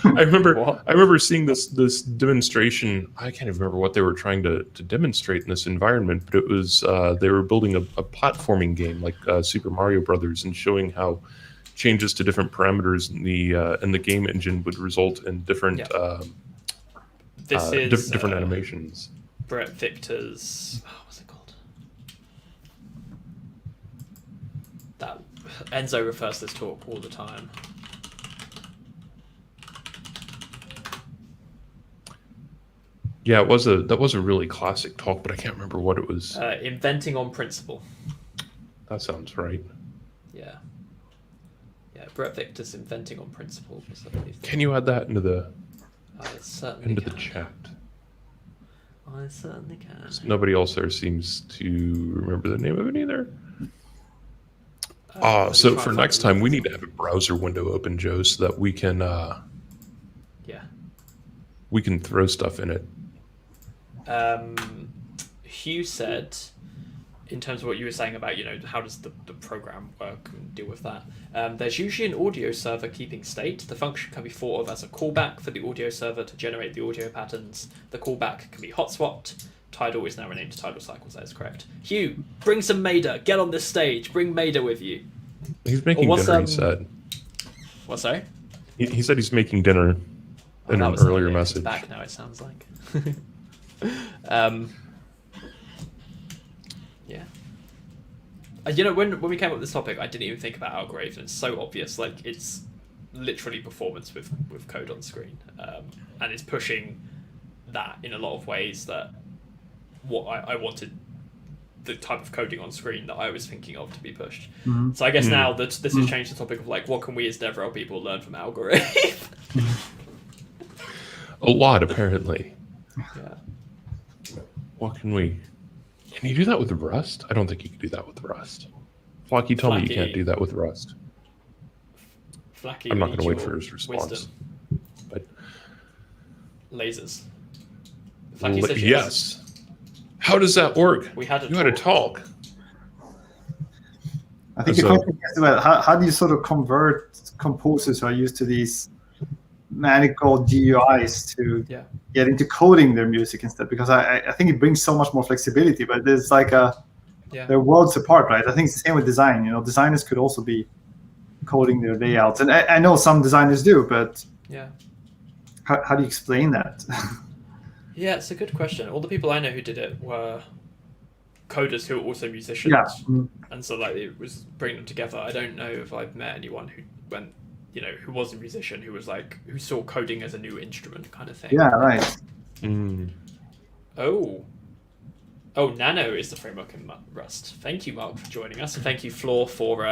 Speaker 1: I remember seeing this demonstration. I can't even remember what they were trying to demonstrate in this environment, but it was they were building a platforming game like Super Mario Brothers and showing how changes to different parameters in the game engine would result in different different animations.
Speaker 2: Brett Victor's what's it called? That Enzo refers to this talk all the time.
Speaker 1: Yeah, that was a really classic talk, but I can't remember what it was.
Speaker 2: Inventing on Principle.
Speaker 1: That sounds right.
Speaker 2: Yeah, Brett Victor's Inventing on Principle was, I believe.
Speaker 1: Can you add that into the
Speaker 2: chat? I certainly can.
Speaker 1: Nobody else there seems to remember the name of it either. So for next time, we need to have a browser window open, Joe, so that we can we can throw stuff in it.
Speaker 2: Hugh said, in terms of what you were saying about, how does the program work and deal with that, there's usually an audio server keeping state. The function can be thought of as a callback for the audio server to generate the audio patterns. The callback can be hot swapped. Tidal is now renamed to Tidal Cycles, that is correct. Hugh, bring some Maida. Get on this stage. Bring Maida with you.
Speaker 1: He's making dinner, he said.
Speaker 2: What, sorry?
Speaker 1: He said he's making dinner in an earlier message.
Speaker 2: It's back now, it sounds like. Yeah. When we came up with this topic, I didn't even think about Algoraves, and it's so obvious. Like, it's literally performance with code on screen, and it's pushing that in a lot of ways that what I wanted, the type of coding on screen that I was thinking of to be pushed.
Speaker 3: Mm-hmm.
Speaker 2: So I guess now that this has changed the topic of like, what can we as DevRel people learn from Algoraves?
Speaker 1: A lot, apparently.
Speaker 2: Yeah.
Speaker 1: What can we... Can you do that with Rust? I don't think you can do that with Rust. Flocky, tell me you can't do that with Rust.
Speaker 2: Flaky,
Speaker 1: I'm not going to wait for his response.
Speaker 2: Wisdom.
Speaker 1: But
Speaker 2: lasers. Flaky says
Speaker 1: yes. How does that work?
Speaker 2: We had
Speaker 1: a talk.
Speaker 3: I think the question is, well, how do you sort of convert composers who are used to these manifold GUIs to get into coding their music instead? Because I think it brings so much more flexibility, but there's like they're worlds apart, right? I think it's the same with design. Designers could also be coding their layouts, and I know some designers do, but how do you explain that?
Speaker 2: Yeah, it's a good question. All the people I know who did it were coders who were also musicians, and so like it was bringing them together. I don't know if I've met anyone who went, who was a musician who was like who saw coding as a new instrument kind of thing.
Speaker 3: Yeah, right.
Speaker 2: Oh, Nano is the framework in Rust. Thank you, Mark, for joining us, and thank you, Floor, for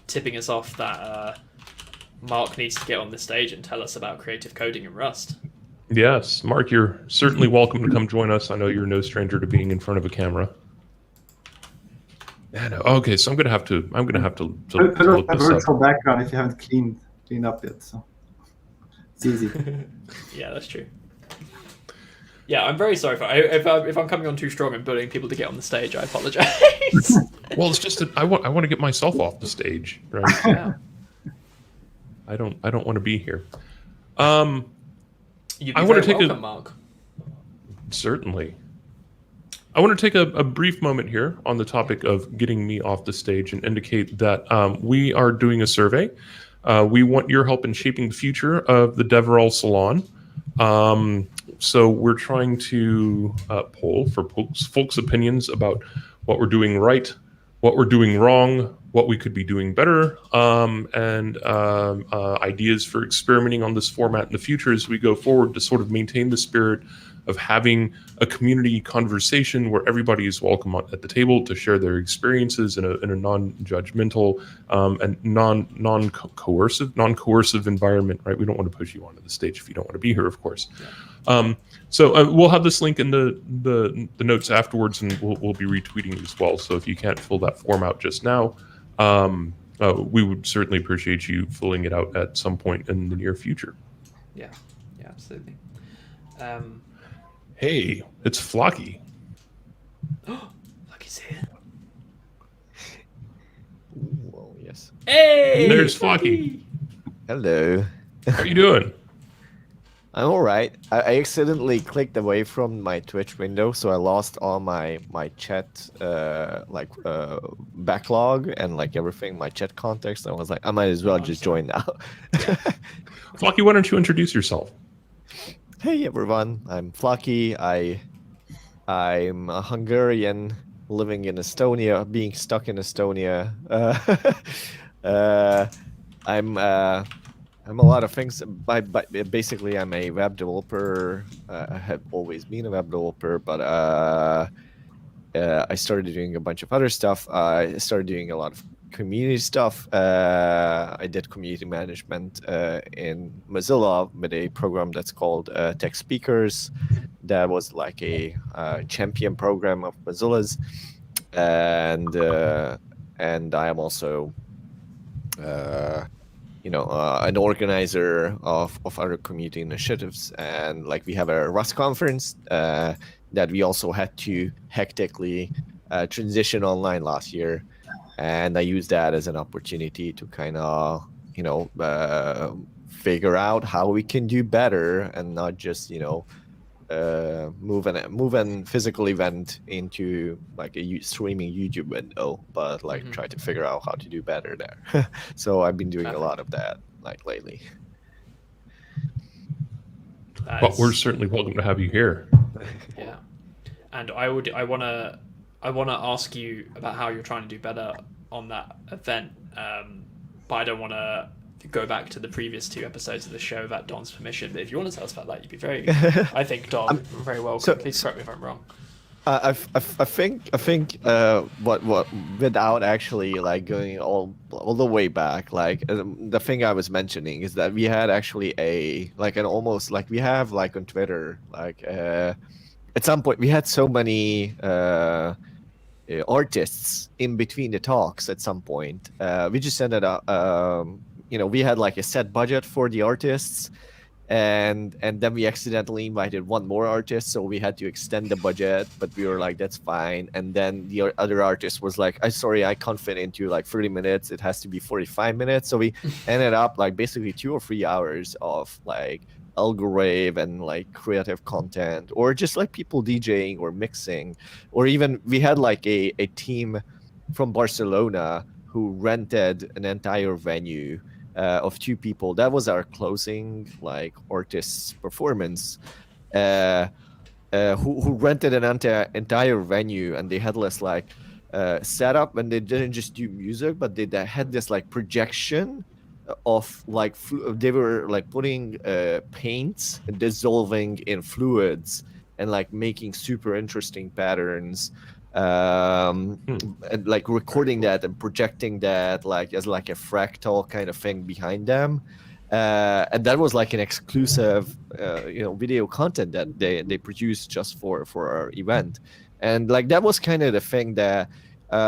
Speaker 2: tipping us off that Mark needs to get on the stage and tell us about creative coding in Rust.
Speaker 1: Yes, Mark, you're certainly welcome to come join us. I know you're no stranger to being in front of a camera. Yeah, okay, so I'm gonna have to
Speaker 3: put
Speaker 1: look
Speaker 3: a
Speaker 1: this
Speaker 3: virtual
Speaker 1: up.
Speaker 3: background if you haven't cleaned up yet. So it's easy.
Speaker 2: Yeah, that's true. Yeah, I'm very sorry if I'm coming on too strong and bullying people to get on the stage. I apologize.
Speaker 1: Well, it's just that I want to get myself off the stage, right?
Speaker 2: Yeah.
Speaker 1: I don't want to be here.
Speaker 2: You'd be
Speaker 1: I want to take
Speaker 2: welcome, Mark.
Speaker 1: Certainly. I want to take a brief moment here on the topic of getting me off the stage and indicate that we are doing a survey. We want your help in shaping the future of the DevRel Salon. So we're trying to poll for folks' opinions about what we're doing right, what we're doing wrong, what we could be doing better, and ideas for experimenting on this format in the future as we go forward to sort of maintain the spirit of having a community conversation where everybody is welcome at the table to share their experiences in a non-judgmental and non-coercive environment, right? We don't want to push you onto the stage if you don't want to be here, of course. Yeah. So we'll have this link in the notes afterwards, and we'll be retweeting it as well. So if you can't fill that form out just now, we would certainly appreciate you filling it out at some point in the near future.
Speaker 2: Yeah, absolutely.
Speaker 1: Hey, it's Flocky.
Speaker 2: Flocky's here.
Speaker 4: Oh, yes.
Speaker 2: Hey!
Speaker 1: There's Flocky.
Speaker 4: Hello.
Speaker 1: How are you doing?
Speaker 4: I'm all right. I accidentally clicked away from my Twitch window, so I lost all my chat backlog and like everything, my chat context. I was like, I might as well just join now.
Speaker 1: Flocky, why don't you introduce yourself?
Speaker 4: Hey everyone, I'm Flocky. I'm a Hungarian living in Estonia, being stuck in Estonia. I'm a lot of things. Basically, I'm a web developer. I have always been a web developer, but I started doing a bunch of other stuff. I started doing a lot of community stuff. I did community management in Mozilla with a program that's called Tech Speakers. That was like a champion program of Mozilla's, and I am also an organizer of other community initiatives, and like we have a Rust conference that we also had to hectically transition online last year, and I used that as an opportunity to kind of figure out how we can do better and not just move an physical event into like a streaming YouTube window, but like try to figure out how to do better there. So I've been doing a lot of that like lately.
Speaker 1: Well, we're certainly welcome to have you here.
Speaker 2: Yeah, and I want to ask you about how you're trying to do better on that event, but I don't want to go back to the previous 2 episodes of the show without Don's permission. But if you want to tell us about that, you'd be very, I think, Don, very welcome. Please correct me if I'm wrong.
Speaker 4: I think what without actually like going all the way back, like the thing I was mentioning is that we had actually almost like we have like on Twitter, like at some point we had so many artists in between the talks. At some point we just ended up we had like a set budget for the artists, and then we accidentally invited one more artist, so we had to extend the budget, but we were like, that's fine. And then the other artist was like, I can't fit into like 30 minutes, it has to be 45 minutes. So we ended up like basically 2 or 3 hours of like Algoraves and like creative content, or just like people DJing or mixing, or even we had like a team from Barcelona who rented an entire venue of 2 people. That was our closing like artist's performance, who rented an entire venue, and they had this like setup, and they didn't just do music, but they had this like projection of like they were like putting paints and dissolving in fluids and like making super interesting patterns, and like recording that and projecting that like as like a fractal kind of thing behind them, and that was like an exclusive video content that they produced just for our event. And like that was kind of the thing that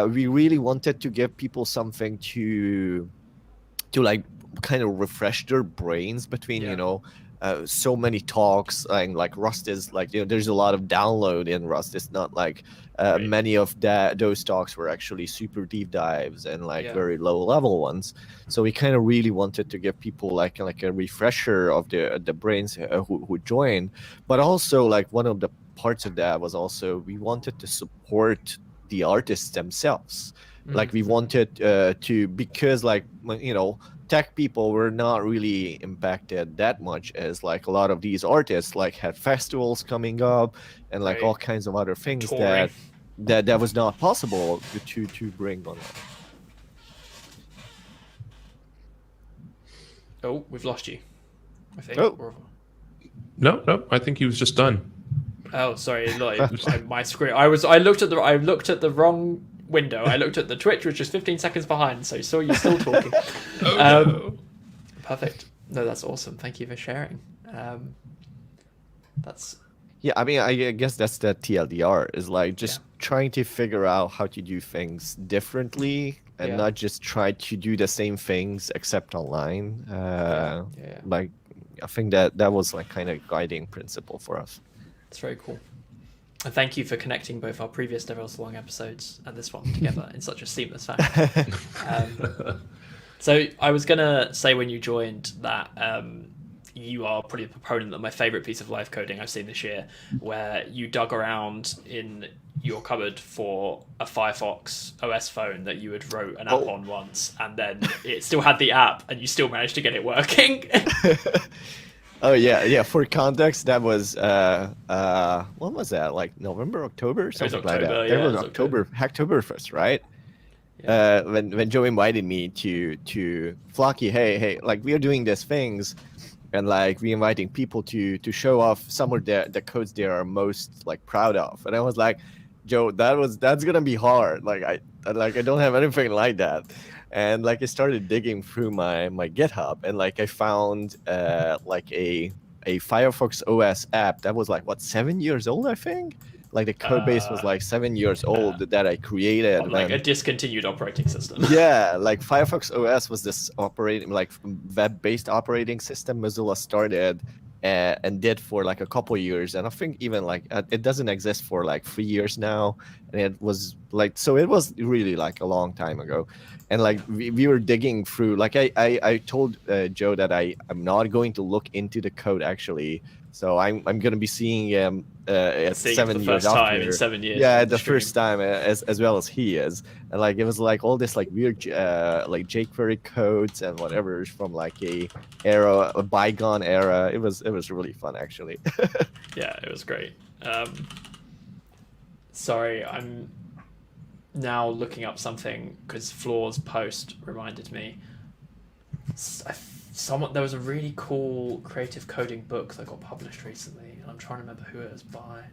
Speaker 4: we really wanted to give people something to like kind of refresh their brains between so many talks, and like Rust is like there's a lot of download in Rust. It's not like many of those talks were actually super deep dives and like very low level ones. So we kind of really wanted to give people like a refresher of the brains who joined. But also like one of the parts of that was also we wanted to support the artists themselves. Like we wanted to, because like tech people were not really impacted that much as like a lot of these artists like had festivals coming up and like all kinds of other things that was not possible to bring on.
Speaker 2: Oh, we've lost you, I think.
Speaker 1: Oh. No, I think he was just done.
Speaker 2: Oh, sorry, my screen. I looked at the wrong window. I looked at the Twitch, which was 15 seconds behind, so saw you still talking.
Speaker 1: No.
Speaker 2: Perfect. No, that's awesome. Thank you for sharing. That's.
Speaker 4: Yeah, I mean, I guess that's the TLDR, is like just trying to figure out how to do things differently and not just try to do the same things except online. Like, I think that was like kind of guiding principle for us.
Speaker 2: It's very cool. And thank you for connecting both our previous DevRel Salon episodes and this one together in such a seamless fashion. So I was going to say when you joined that you are probably a proponent of my favorite piece of live coding I've seen this year, where you dug around in your cupboard for a Firefox OS phone that you had wrote an app on once, and then it still had the app and you still managed to get it working.
Speaker 4: Oh yeah. For context, that was when was that? Like November, October, something like that.
Speaker 2: Yeah,
Speaker 4: that was October, Hacktoberfest, right? Yeah. When Joe invited me to Flocky, hey, like we are doing these things, and like we inviting people to show off some of the codes they are most like proud of, and I was like, Joe, that's gonna be hard. Like I don't have anything like that. And like I started digging through my GitHub, and like I found like a Firefox OS app that was like 7 years old, I think. Like the code base was like 7 years old that I created.
Speaker 2: On like a discontinued operating system.
Speaker 4: Yeah, like Firefox OS was this web-based operating system Mozilla started and did for like a couple years, and I think even like it doesn't exist for like 3 years now, and it was like, so it was really like a long time ago. And like we were digging through, like I told Joe that I'm not going to look into the code actually, So I'm gonna be seeing him at
Speaker 2: Seeing it
Speaker 4: 7
Speaker 2: for the
Speaker 4: years
Speaker 2: first time
Speaker 4: after.
Speaker 2: in 7 years.
Speaker 4: Yeah,
Speaker 2: on
Speaker 4: the
Speaker 2: stream.
Speaker 4: first time as well as he is, and like it was like all this like weird like jQuery codes and whatever from like a bygone era. It was really fun actually.
Speaker 2: Yeah, it was great. Sorry, I'm now looking up something because Floor's post reminded me. There was a really cool creative coding book that got published recently, and I'm trying to remember who it was by.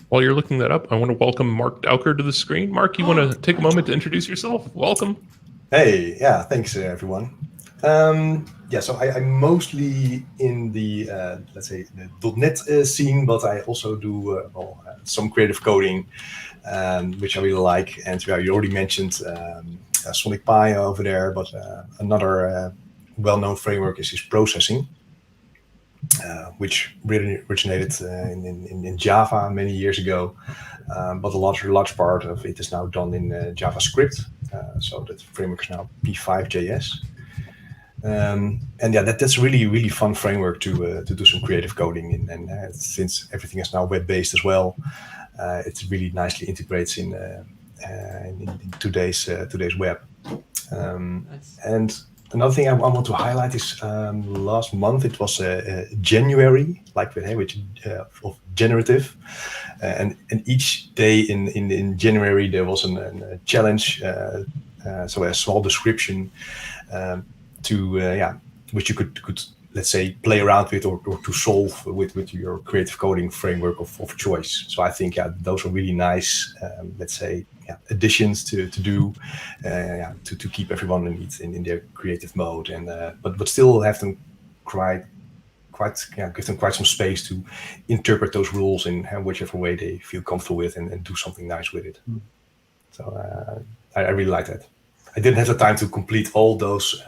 Speaker 1: While you're looking that up, I want to welcome Mark Dowker to the screen. Mark, you want to take a moment to introduce yourself? Welcome.
Speaker 5: Hey, yeah, thanks everyone. So I'm mostly in the, let's say, the .NET scene, but I also do some creative coding, which I really like. And you already mentioned Sonic Pi over there, but another well-known framework is processing, which really originated in Java many years ago. But a large part of it is now done in JavaScript. So that framework is now P5.js. And yeah, that's really fun framework to do some creative coding in. And since everything is now web-based as well, it really nicely integrates in today's web.
Speaker 2: Nice.
Speaker 5: And another thing I want to highlight is last month it was January, like which of generative, and each day in January there was a challenge, so a small description which you could let's say play around with or to solve with your creative coding framework of choice. So I think those are really nice let's say additions to do to keep everyone in their creative mode, and but still have them give them quite some space to interpret those rules in whichever way they feel comfortable with and do something nice with it. So I really like that. I didn't have the time to complete all those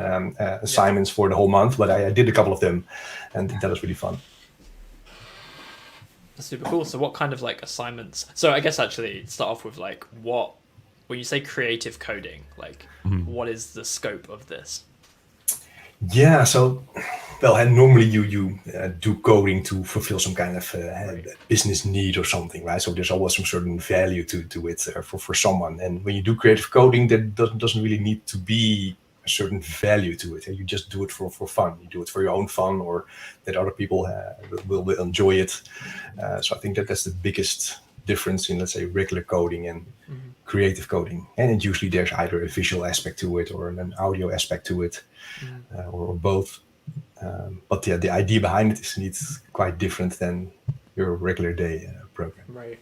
Speaker 5: assignments for the whole month, but I did a couple of them, and that was really fun.
Speaker 2: That's super cool. So what kind of like assignments? So I guess actually start off with like when you say creative coding, like what is the scope of this?
Speaker 5: Yeah, so and normally you do coding to fulfill some kind of business need or something, right? So there's always some certain value to it for someone. And when you do creative coding, that doesn't really need to be a certain value to it. You just do it for fun. You do it for your own fun, or that other people will enjoy it. So I think that's the biggest difference in, let's say, regular coding and creative coding. And usually there's either a visual aspect to it or an audio aspect to it, or both. But the idea behind it is indeed quite different than your regular day program.
Speaker 2: Right.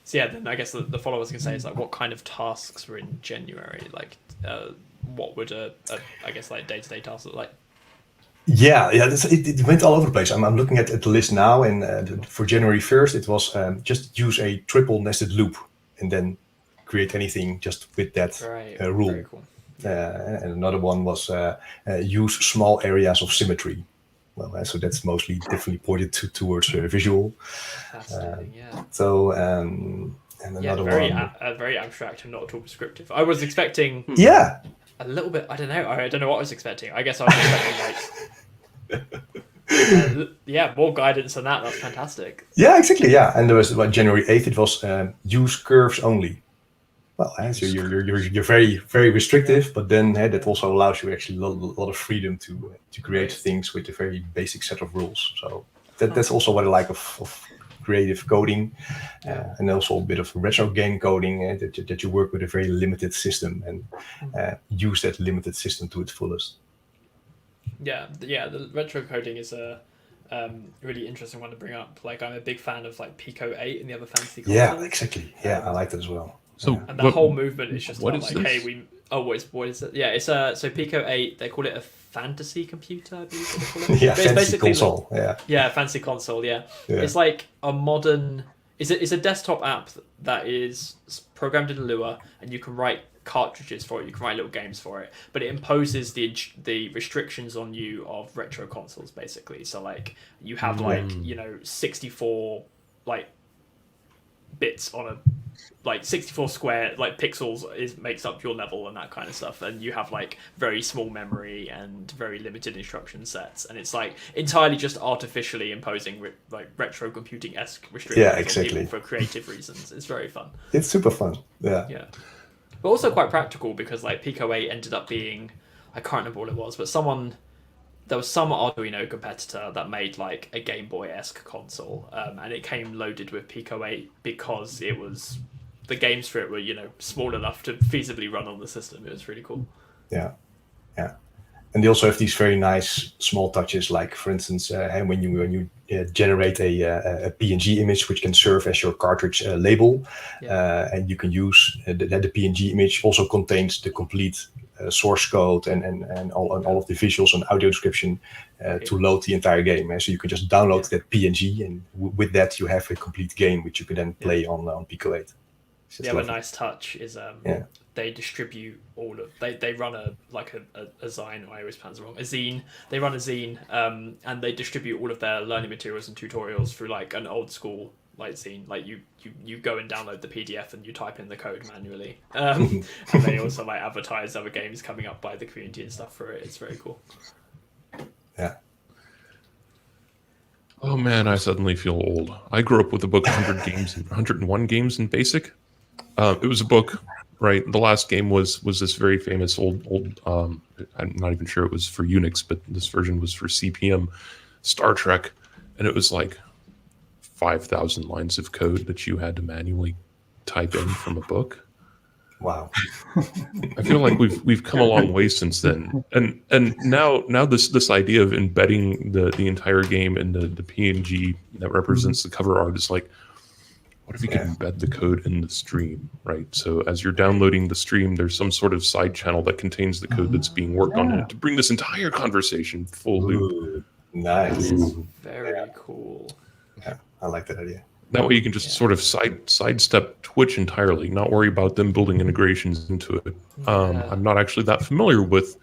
Speaker 2: So yeah, then I guess the follow-up can say is like, what kind of tasks were in January? Like, what would a I guess like day-to-day tasks look like?
Speaker 5: Yeah, it went all over the place. I'm looking at the list now, and for January 1st, it was just use a triple nested loop and then create anything just with that rule.
Speaker 2: Very cool.
Speaker 5: And another one was use small areas of symmetry. Well, so that's definitely pointed towards visual.
Speaker 2: Fascinating, yeah.
Speaker 5: So and another one.
Speaker 2: Very abstract and not at all prescriptive. I was expecting.
Speaker 5: Yeah.
Speaker 2: A little bit. I don't know what I was expecting. I guess I was expecting like. More guidance than that. That's fantastic.
Speaker 5: Yeah, exactly. Yeah, and there was January 8th. It was use curves only. Well, so you're very very restrictive, but then that also allows you actually a lot of freedom to create things with a very basic set of rules. So that's also what I like of creative coding, and also a bit of retro game coding, that you work with a very limited system and use that limited system to its fullest.
Speaker 2: Yeah. The retro coding is a really interesting one to bring up. Like, I'm a big fan of like Pico 8 and the other fancy consoles.
Speaker 5: Yeah, exactly. Yeah, I like that as well.
Speaker 1: So
Speaker 2: and the whole movement is just
Speaker 1: what
Speaker 2: about,
Speaker 1: is
Speaker 2: like,
Speaker 1: this?
Speaker 2: hey, what is it? Yeah, it's so Pico 8. They call it a fantasy computer, I believe they call it.
Speaker 5: Yeah,
Speaker 2: But it's
Speaker 5: fancy console.
Speaker 2: Yeah, fancy console. Yeah.
Speaker 5: Yeah.
Speaker 2: It's like a modern. It's a desktop app that is programmed in Lua, and you can write cartridges for it. You can write little games for it, but it imposes the restrictions on you of retro consoles, basically. So like you have 64 like bits on a like 64 square like pixels makes up your level and that kind of stuff, and you have like very small memory and very limited instruction sets, and it's like entirely just artificially imposing like retro computing-esque restrictions on people for creative reasons. It's very fun.
Speaker 5: It's super fun. Yeah.
Speaker 2: But also quite practical, because like Pico 8 ended up being, I can't remember what it was, but there was some Arduino competitor that made like a Game Boy-esque console, and it came loaded with Pico 8 because the games for it were, small enough to feasibly run on the system. It was really cool.
Speaker 5: Yeah. And they also have these very nice small touches, like for instance, when you generate a PNG image, which can serve as your cartridge label, and you can use the PNG image also contains the complete source code and all of the visuals and audio description to load the entire game. So you can just download that PNG, and with that you have a complete game which you can then play on Pico 8.
Speaker 2: The other nice touch is they distribute all of they run a zine, I always pronounce it wrong, a zine. They run a zine, and they distribute all of their learning materials and tutorials through like an old school like zine. Like you go and download the PDF and you type in the code manually. And they also like advertise other games coming up by the community and stuff for it. It's very cool.
Speaker 5: Yeah.
Speaker 1: Oh man, I suddenly feel old. I grew up with a book 101 games in BASIC. It was a book, right? The last game was this very famous old. I'm not even sure it was for Unix, but this version was for CP/M, Star Trek, and it was like 5,000 lines of code that you had to manually type in from a book.
Speaker 5: Wow.
Speaker 1: I feel like we've come a long way since then, and now this idea of embedding the entire game in the PNG that represents the cover art is like, what if you can embed the code in the stream, right? So as you're downloading the stream, there's some sort of side channel that contains the code that's being worked on it to bring this entire conversation full loop.
Speaker 5: Nice.
Speaker 2: Very cool.
Speaker 5: Yeah, I like that idea.
Speaker 1: That way you can just sort of sidestep Twitch entirely, not worry about them building integrations into it. I'm not actually that familiar with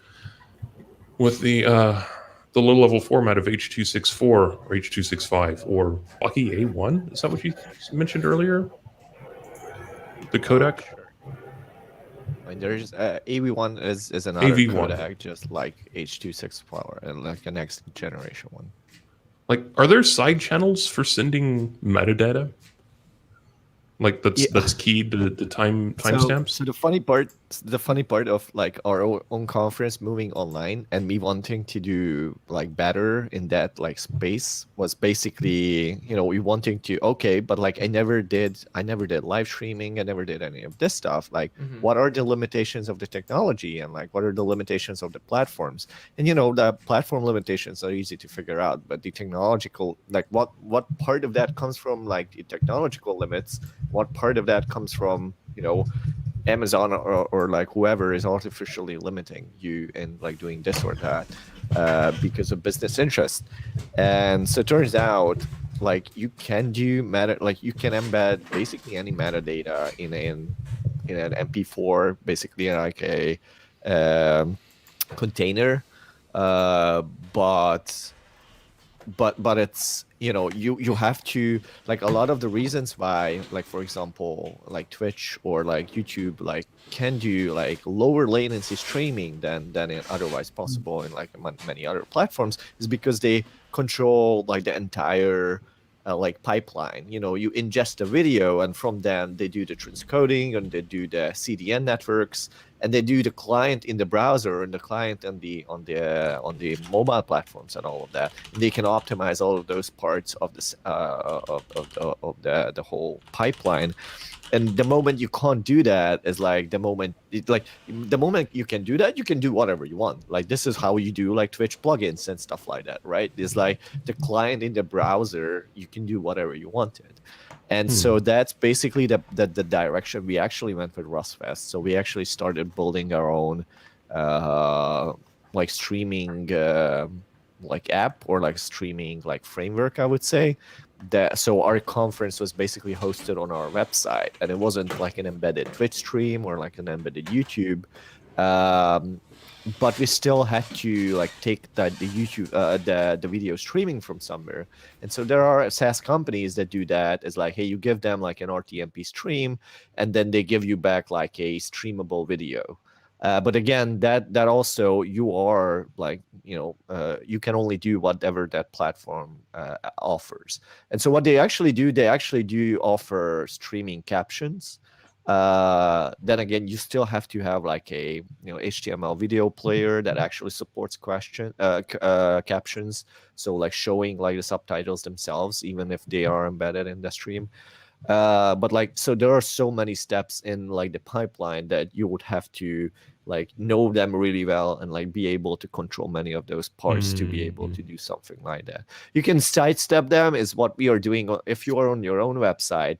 Speaker 1: the low-level format of H.264 or H.265 or Lucky A1. Is that what you mentioned earlier? The codec?
Speaker 4: I mean, there's AV1 is another
Speaker 1: AV1.
Speaker 4: codec, just like H.264 and like a next generation one.
Speaker 1: Like, are there side channels for sending metadata? Like that's key to the timestamps.
Speaker 4: So the funny part of like our own conference moving online and me wanting to do like better in that like space was basically, we wanting to but like I never did live streaming, I never did any of this stuff. Like what are the limitations of the technology and like what are the limitations of the platforms? And the platform limitations are easy to figure out, but the technological, like what part of that comes from like the technological limits, what part of that comes from Amazon or like whoever is artificially limiting you in like doing this or that because of business interest. And so it turns out like you can do you can embed basically any metadata in an MP4, basically like a container, but it's you have to, like, a lot of the reasons why, like, for example, like Twitch or like YouTube like can do like lower latency streaming than it otherwise possible in like many other platforms is because they control like the entire like pipeline. You ingest a video and from them they do the transcoding and they do the CDN networks and they do the client in the browser and the client on the mobile platforms and all of that. And they can optimize all of those parts of this of the whole pipeline. And the moment you can't do that is like the moment you can do that, you can do whatever you want. Like this is how you do like Twitch plugins and stuff like that, right? It's like the client in the browser, you can do whatever you wanted. And so that's basically the direction we actually went with RustFest. So we actually started building our own like streaming like app or like streaming like framework, I would say. So our conference was basically hosted on our website, and it wasn't like an embedded Twitch stream or like an embedded YouTube. but we still had to like take the YouTube the video streaming from somewhere. And so there are SaaS companies that do that. It's like, hey, you give them like an RTMP stream, and then they give you back like a streamable video. But again, that also, you are like, you can only do whatever that platform offers. And so what they actually do offer streaming captions. Then again, you still have to have like a HTML video player that actually supports captions. So like showing like the subtitles themselves, even if they are embedded in the stream. But like, so there are so many steps in like the pipeline that you would have to like know them really well and like be able to control many of those parts to be able to do something like that. You can sidestep them, is what we are doing. If you are on your own website,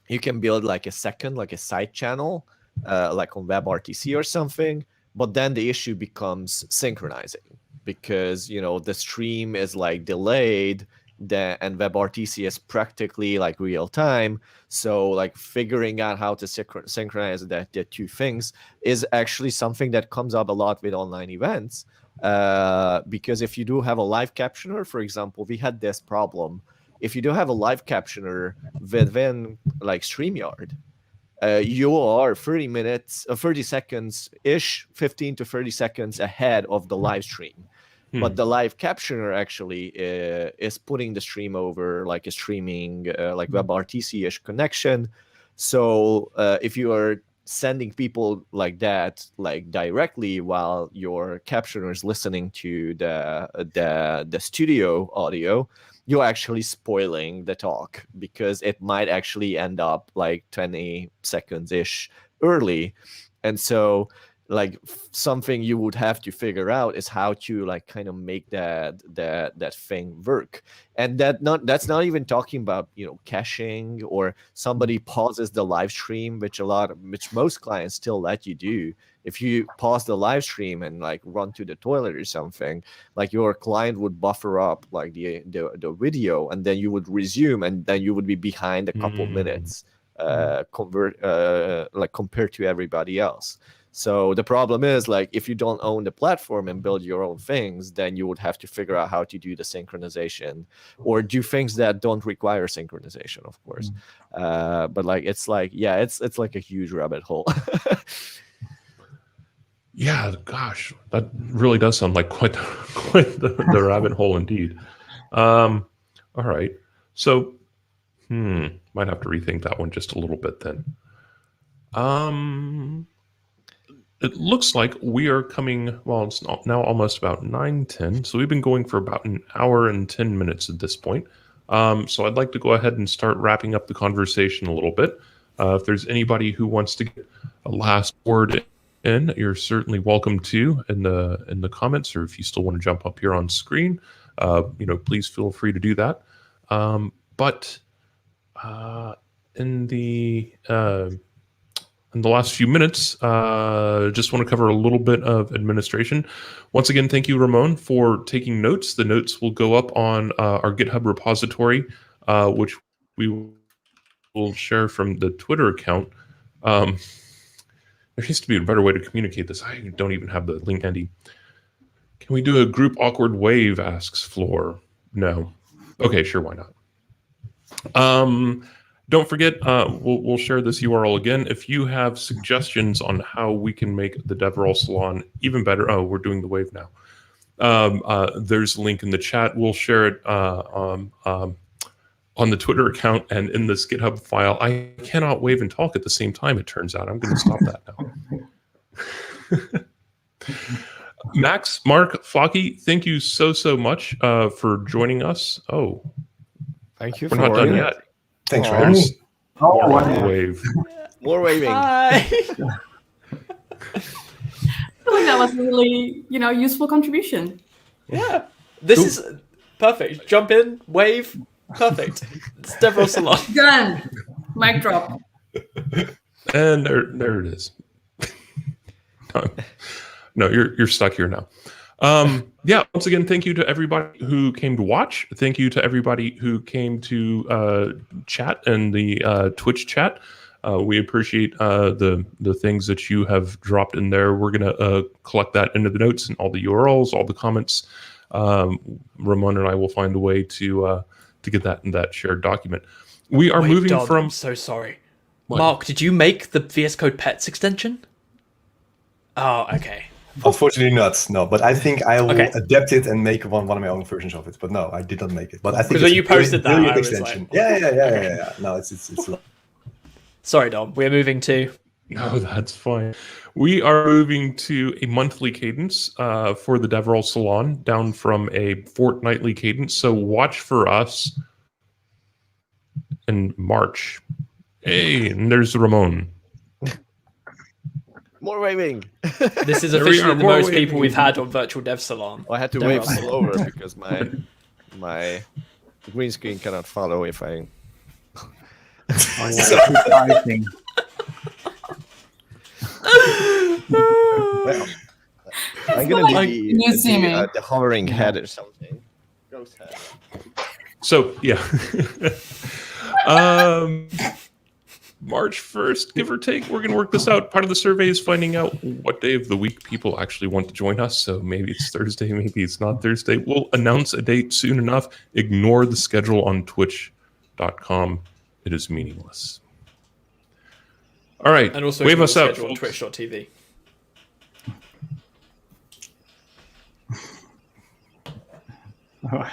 Speaker 4: you can build like a side channel, like on WebRTC or something. But then the issue becomes synchronizing, because the stream is like delayed, and WebRTC is practically like real time. So like figuring out how to synchronize the two things is actually something that comes up a lot with online events. Because if you do have a live captioner, for example, we had this problem. If you do have a live captioner within like StreamYard, you are 30 seconds ish, 15 to 30 seconds ahead of the live stream. But the live captioner actually is putting the stream over like a streaming like WebRTC-ish connection. So if you are sending people like that, like directly while your captioner is listening to the studio audio, you're actually spoiling the talk, because it might actually end up like 20 seconds-ish early. And so like something you would have to figure out is how to like kind of make that thing work. And that's not even talking about caching, or somebody pauses the live stream, which most clients still let you do. If you pause the live stream and like run to the toilet or something, like your client would buffer up like the video, and then you would resume, and then you would be behind a couple minutes compared to everybody else. So the problem is, like, if you don't own the platform and build your own things, then you would have to figure out how to do the synchronization, or do things that don't require synchronization, of course. But like, it's like a huge rabbit hole.
Speaker 1: Yeah, gosh, that really does sound like quite the rabbit hole indeed. All right, so might have to rethink that one just a little bit then. It looks like we are coming, well, it's now almost about 9:10, so we've been going for about an hour and 10 minutes at this point. So I'd like to go ahead and start wrapping up the conversation a little bit. If there's anybody who wants to get a last word in, you're certainly welcome to in the comments, or if you still want to jump up here on screen, please feel free to do that. But in the last few minutes, just want to cover a little bit of administration. Once again, thank you, Ramon, for taking notes. The notes will go up on our GitHub repository, which we will share from the Twitter account. There needs to be a better way to communicate this. I don't even have the link handy. Can we do a group awkward wave, asks Floor. No. Okay, sure, why not? Don't forget, we'll share this URL again. If you have suggestions on how we can make the DevRel Salon even better, we're doing the wave now. There's a link in the chat. We'll share it on the Twitter account and in this GitHub file. I cannot wave and talk at the same time, it turns out. I'm going to stop that now. Max, Mark, Flocky, thank you so much for joining us. Oh,
Speaker 4: thank you.
Speaker 1: We're not done yet.
Speaker 5: Thanks for having me.
Speaker 3: Oh,
Speaker 1: Wave.
Speaker 4: More waving.
Speaker 2: Hi.
Speaker 6: I feel like that was a really, useful contribution.
Speaker 2: Yeah, this is perfect. Jump in, wave, perfect. It's DevRel Salon.
Speaker 6: Done. Mic drop.
Speaker 1: And there it is. No, you're stuck here now. Once again, thank you to everybody who came to watch. Thank you to everybody who came to chat in the Twitch chat. We appreciate the things that you have dropped in there. We're going to collect that into the notes and all the URLs, all the comments. Ramon and I will find a way to get that in that shared document. We are moving
Speaker 2: Don,
Speaker 1: from...
Speaker 2: I'm so sorry.
Speaker 1: What?
Speaker 2: Mark, did you make the VS Code Pets extension? Oh, okay.
Speaker 5: Unfortunately not, no. But I think I will
Speaker 2: Okay.
Speaker 5: adapt it and make one of my own versions of it. But no, I did not make it. But I think
Speaker 2: Because when you posted that, I was like...
Speaker 5: Yeah. No, it's
Speaker 2: Sorry, Dom. We're moving to...
Speaker 1: No, that's fine. We are moving to a monthly cadence for the DevRel Salon, down from a fortnightly cadence. So watch for us in March. Hey, and there's Ramon.
Speaker 4: More waving.
Speaker 2: This is
Speaker 1: There we
Speaker 2: officially
Speaker 1: are,
Speaker 2: the
Speaker 1: more
Speaker 2: most
Speaker 1: waving.
Speaker 2: people we've had on Virtual Dev Salon.
Speaker 4: I had to
Speaker 2: DevRel
Speaker 4: wave
Speaker 2: Salon.
Speaker 4: slower because my green screen cannot follow if I.
Speaker 3: Exciting.
Speaker 4: Well, I'm gonna
Speaker 6: Like,
Speaker 4: do
Speaker 6: you see me.
Speaker 4: the hovering head or something. Ghost head.
Speaker 1: So, yeah. March 1st, give or take, we're going to work this out. Part of the survey is finding out what day of the week people actually want to join us. So maybe it's Thursday, maybe it's not Thursday. We'll announce a date soon enough. Ignore the schedule on twitch.com. It is meaningless. All right.
Speaker 2: And also
Speaker 1: wave us out.
Speaker 2: on
Speaker 1: Folks.
Speaker 2: twitch.tv.
Speaker 3: All right.